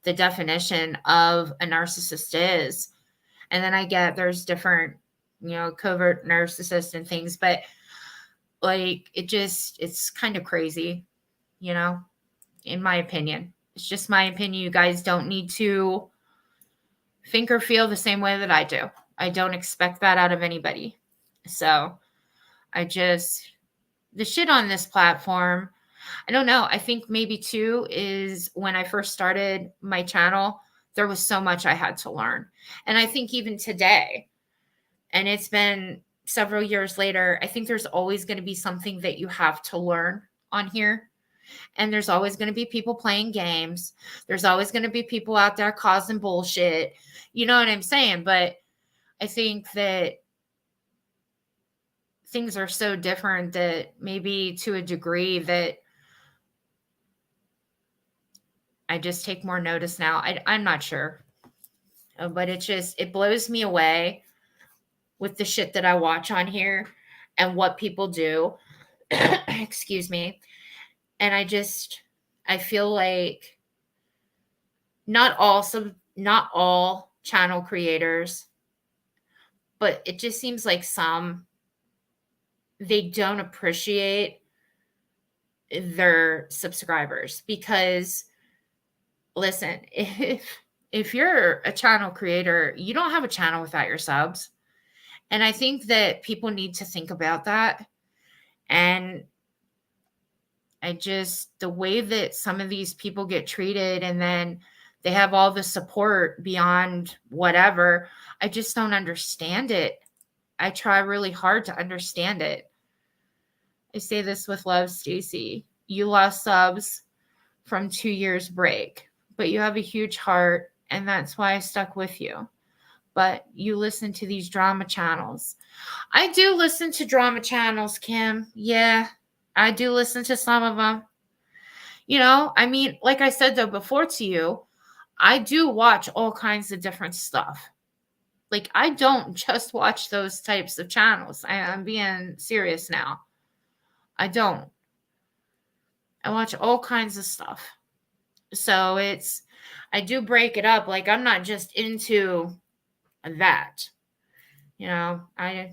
[SPEAKER 1] definition of a narcissist is, and then I get there's different, covert narcissists and things, but like it's kind of crazy, in my opinion. It's just my opinion. You guys don't need to think or feel the same way that I do. I don't expect that out of anybody. So the shit on this platform, I don't know. I think maybe too is when I first started my channel, there was so much I had to learn. And I think even today, and it's been several years later, I think there's always going to be something that you have to learn on here. And there's always going to be people playing games. There's always going to be people out there causing bullshit. You know what I'm saying? But I think that things are so different that maybe to a degree that I just take more notice now. I'm not sure. But it blows me away with the shit that I watch on here and what people do. Excuse me. And I feel like not all channel creators, but it just seems like they don't appreciate their subscribers because listen, if you're a channel creator, you don't have a channel without your subs. And I think that people need to think about that. And the way that some of these people get treated and then they have all the support beyond whatever, I just don't understand it. I try really hard to understand it. I say this with love, Stacy. You lost subs from 2 years break, but you have a huge heart, and that's why I stuck with you. But you listen to these drama channels. I do listen to drama channels, Kim. Yeah, I do listen to some of them. I mean, like I said, though, before to you, I do watch all kinds of different stuff. Like, I don't just watch those types of channels. I'm being serious now. I don't. I watch all kinds of stuff. So I do break it up. Like, I'm not just into that. I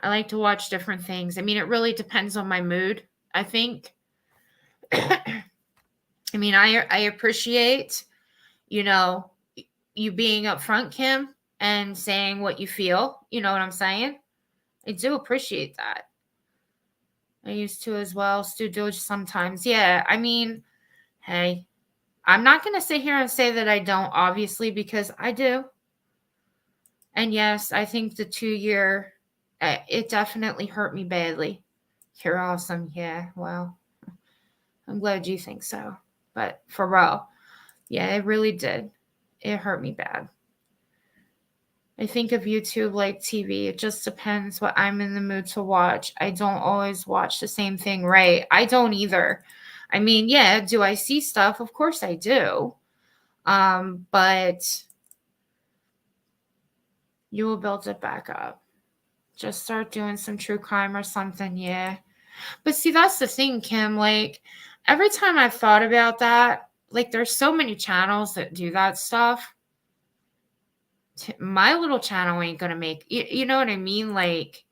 [SPEAKER 1] like to watch different things. I mean, it really depends on my mood, I think. I mean, I appreciate, you being upfront, Kim, and saying what you feel. You know what I'm saying? I do appreciate that. I used to as well. Still do sometimes. Yeah, I mean, hey, I'm not going to sit here and say that I don't, obviously, because I do. And yes, I think the 2-year, it definitely hurt me badly. You're awesome. Yeah, well, I'm glad you think so. But for real, yeah, it really did. It hurt me bad. I think of YouTube like TV. It just depends what I'm in the mood to watch. I don't always watch the same thing, right? I don't either. I mean, yeah, do I see stuff? Of course I do. But you will build it back up. Just start doing some true crime or something, yeah. But see, that's the thing, Kim. Like, every time I've thought about that, like, there's so many channels that do that stuff. My little channel ain't gonna make, you know what I mean? Like,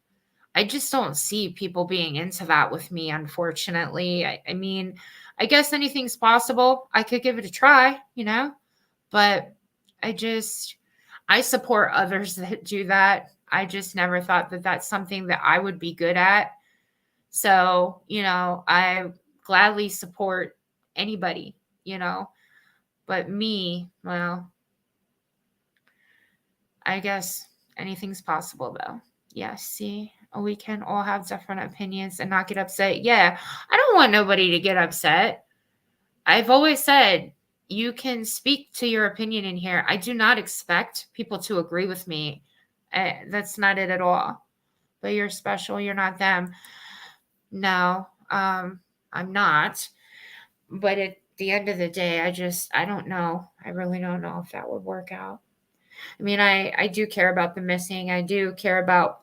[SPEAKER 1] I just don't see people being into that with me, unfortunately. I mean, I guess anything's possible. I could give it a try, but I support others that do that. I just never thought that that's something that I would be good at. So, I gladly support anybody, but me, well, I guess anything's possible though. Yeah, see, we can all have different opinions and not get upset. Yeah, I don't want nobody to get upset. I've always said you can speak to your opinion in here. I do not expect people to agree with me. That's not it at all. But you're special. You're not them. No, I'm not. But the end of the day, I don't know. I really don't know if that would work out. I mean, I do care about the missing. I do care about,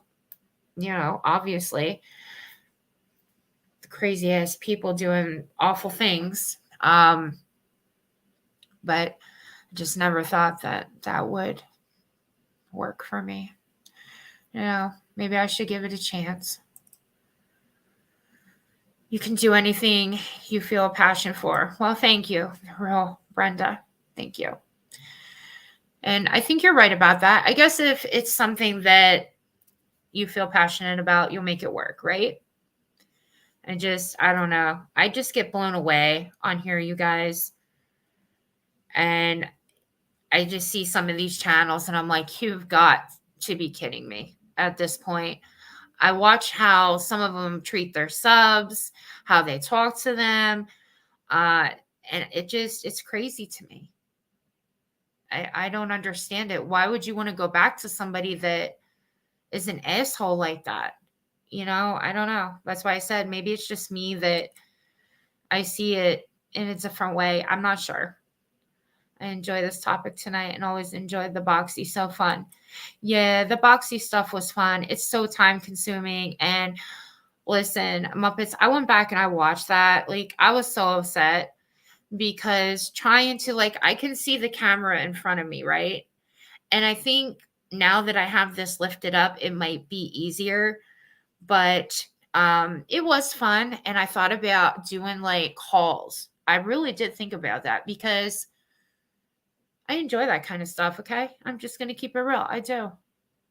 [SPEAKER 1] obviously the crazy ass people doing awful things. But I just never thought that that would work for me. Maybe I should give it a chance. You can do anything you feel a passion for. Well, thank you, real Brenda. Thank you. And I think you're right about that. I guess if it's something that you feel passionate about, you'll make it work, right? I don't know. I just get blown away on here, you guys. And I just see some of these channels and I'm like, you've got to be kidding me at this point. I watch how some of them treat their subs, how they talk to them. And it's crazy to me. I don't understand it. Why would you want to go back to somebody that is an asshole like that? I don't know. That's why I said maybe it's just me that I see it in a different way. I'm not sure. I enjoy this topic tonight and always enjoyed the boxy. So fun. Yeah, the boxy stuff was fun. It's so time consuming. And listen, Muppets, I went back and I watched that. Like, I was so upset because trying to, I can see the camera in front of me, right? And I think now that I have this lifted up, it might be easier. But it was fun. And I thought about doing hauls. I really did think about that because I enjoy that kind of stuff, okay? I'm just going to keep it real. I do.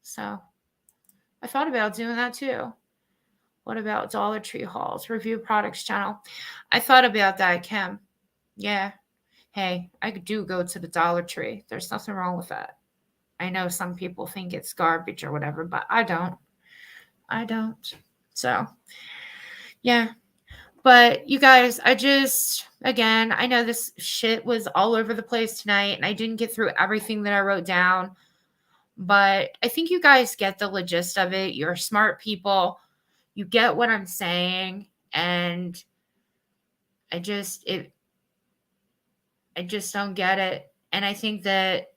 [SPEAKER 1] So I thought about doing that too. What about Dollar Tree hauls, review products channel? I thought about that, Kim. Yeah. Hey, I do go to the Dollar Tree. There's nothing wrong with that. I know some people think it's garbage or whatever, but I don't. So, yeah. But you guys, again, I know this shit was all over the place tonight and I didn't get through everything that I wrote down, but I think you guys get the gist of it. You're smart people. You get what I'm saying. And I just don't get it. And I think that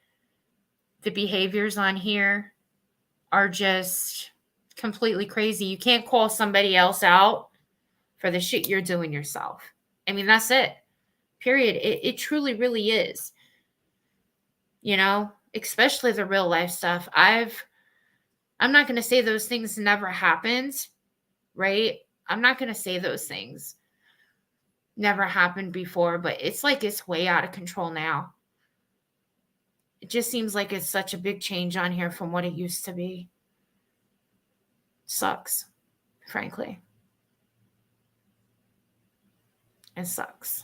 [SPEAKER 1] the behaviors on here are just completely crazy. You can't call somebody else out for the shit you're doing yourself. I mean, that's it. Period. It truly, really is. Especially the real life stuff. I'm not going to say those things never happened, right? I'm not going to say those things never happened before, but it's it's way out of control now. It just seems like it's such a big change on here from what it used to be. Sucks, frankly. It sucks.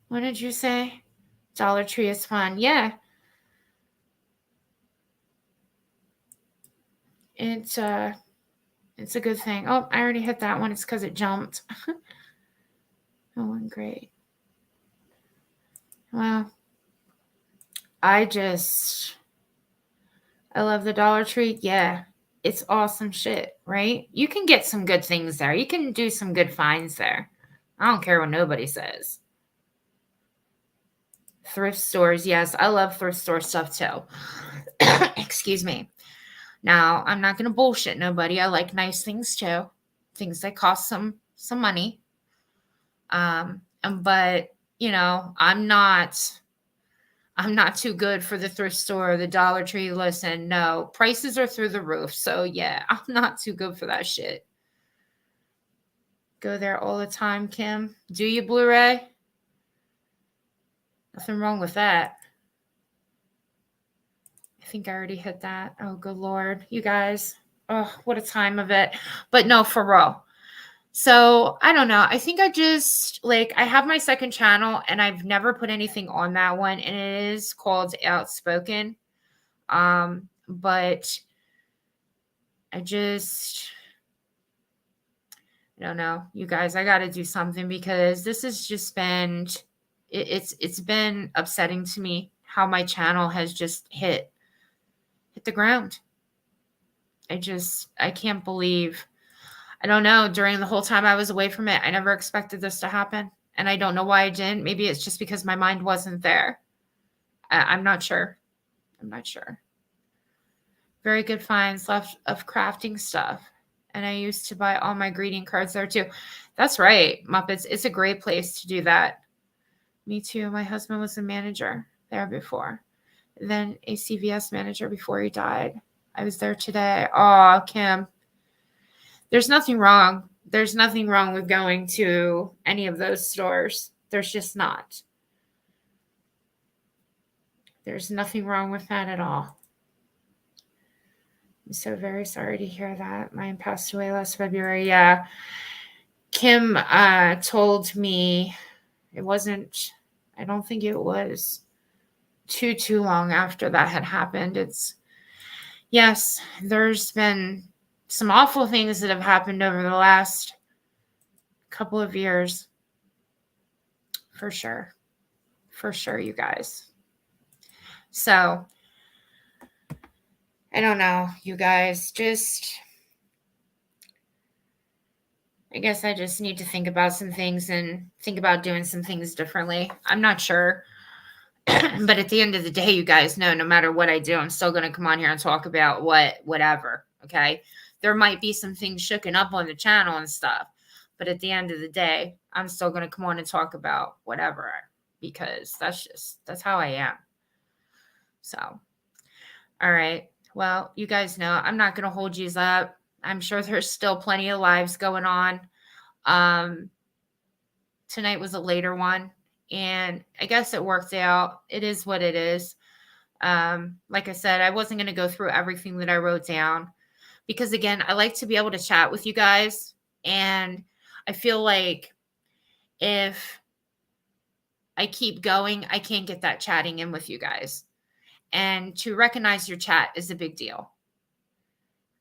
[SPEAKER 1] What did you say? Dollar Tree is fun. Yeah. It's a good thing. Oh, I already hit that one. It's because it jumped. Oh, great. Well, I love the Dollar Tree. Yeah. It's awesome shit, right? You can get some good things there. You can do some good finds there. I don't care what nobody says. Thrift stores. Yes, I love thrift store stuff too. Excuse me. Now, I'm not going to bullshit nobody. I like nice things too. Things that cost some money. But, I'm not too good for the thrift store or the Dollar Tree. Listen, no, prices are through the roof. So yeah, I'm not too good for that shit. Go there all the time, Kim. Do you, Blu-ray? Nothing wrong with that. I think I already hit that. Oh, good Lord. You guys. Oh, what a time of it. But no, for real. So I don't know. I think I have my second channel and I've never put anything on that one. And it is called Outspoken. But I don't know. You guys, I got to do something because this has just been, it's been upsetting to me how my channel has just hit the ground. I can't believe I don't know. During the whole time I was away from it, I never expected this to happen. And I don't know why I didn't. Maybe it's just because my mind wasn't there. I'm not sure. I'm not sure. Very good finds left of crafting stuff. And I used to buy all my greeting cards there too. That's right, Muppets. It's a great place to do that. Me too. My husband was a manager there before. Then a CVS manager before he died. I was there today. Oh, Kim. There's nothing wrong. There's nothing wrong with going to any of those stores. There's just not. There's nothing wrong with that at all. I'm so very sorry to hear that. Mine passed away last February. Yeah. Kim told me it wasn't, I don't think it was too long after that had happened. Yes, there's been some awful things that have happened over the last couple of years. For sure. For sure, you guys. So, I don't know, you guys. I guess I just need to think about some things and think about doing some things differently. I'm not sure. But at the end of the day, you guys know no matter what I do, I'm still going to come on here and talk about whatever. Okay. There might be some things shooken up on the channel and stuff. But at the end of the day, I'm still going to come on and talk about whatever because that's how I am. So, all right. Well, you guys know I'm not going to hold you up. I'm sure there's still plenty of lives going on. Tonight was a later one, and I guess it worked out. It is what it is. Like I said, I wasn't going to go through everything that I wrote down because, again, I like to be able to chat with you guys, and I feel like if I keep going, I can't get that chatting in with you guys. And to recognize your chat is a big deal.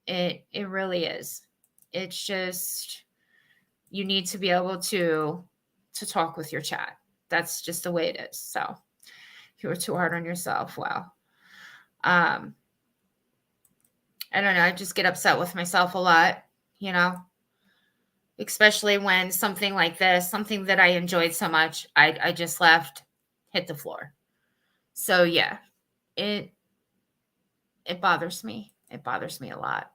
[SPEAKER 1] It really is. It's just you need to be able to talk with your chat. That's just the way it is. So if you were too hard on yourself, well, I don't know. I just get upset with myself a lot, especially when something like this, something that I enjoyed so much, I just left, hit the floor. So yeah, it bothers me. It bothers me a lot.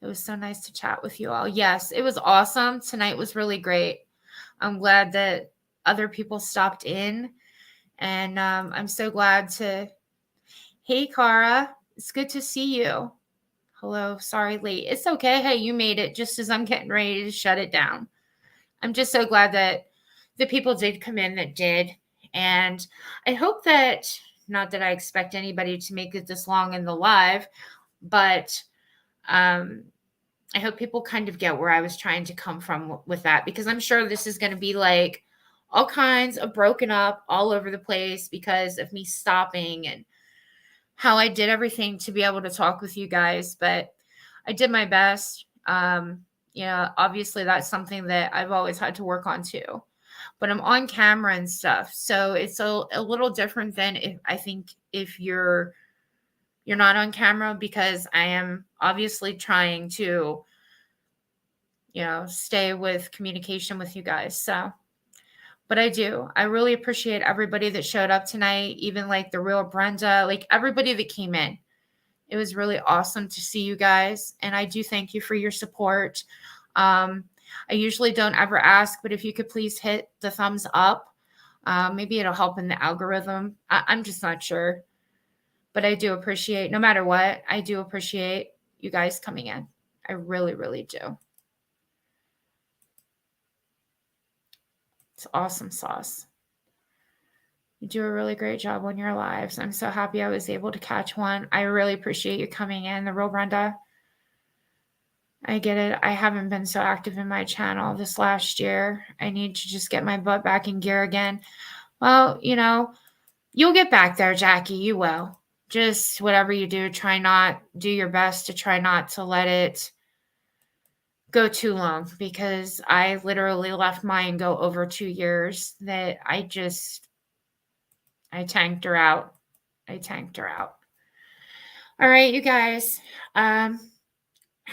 [SPEAKER 1] It was so nice to chat with you all. Yes, it was awesome. Tonight was really great. I'm glad that other people stopped in. And I'm so glad to... Hey, Cara. It's good to see you. Hello. Sorry, late. It's okay. Hey, you made it just as I'm getting ready to shut it down. I'm just so glad that the people did come in that did. And I hope that... Not that I expect anybody to make it this long in the live, but... I hope people kind of get where I was trying to come from with that, because I'm sure this is going to be like all kinds of broken up all over the place because of me stopping and how I did everything to be able to talk with you guys. But I did my best. Obviously that's something that I've always had to work on too, but I'm on camera and stuff. So it's a little different than if you're not on camera, because I am obviously trying to, stay with communication with you guys. So, but I really appreciate everybody that showed up tonight, even like the real Brenda, like everybody that came in. It was really awesome to see you guys. And I do thank you for your support. I usually don't ever ask, but if you could please hit the thumbs up, maybe it'll help in the algorithm. I'm just not sure. But I do appreciate, no matter what, I do appreciate you guys coming in. I really, really do. It's awesome sauce. You do a really great job on your lives. I'm so happy I was able to catch one. I really appreciate you coming in, the real Brenda. I get it. I haven't been so active in my channel this last year. I need to just get my butt back in gear again. Well, you'll get back there, Jackie. You will. Just whatever you do, do your best to try not to let it go too long, because I literally left mine go over 2 years that I tanked her out. All right, you guys, have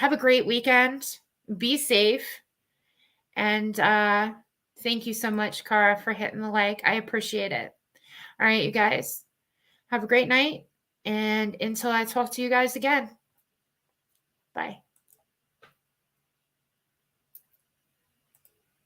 [SPEAKER 1] a great weekend. be safe. And thank you so much, Cara, for hitting the like. I appreciate it. All right, you guys. Have a great night. And until I talk to you guys again, bye.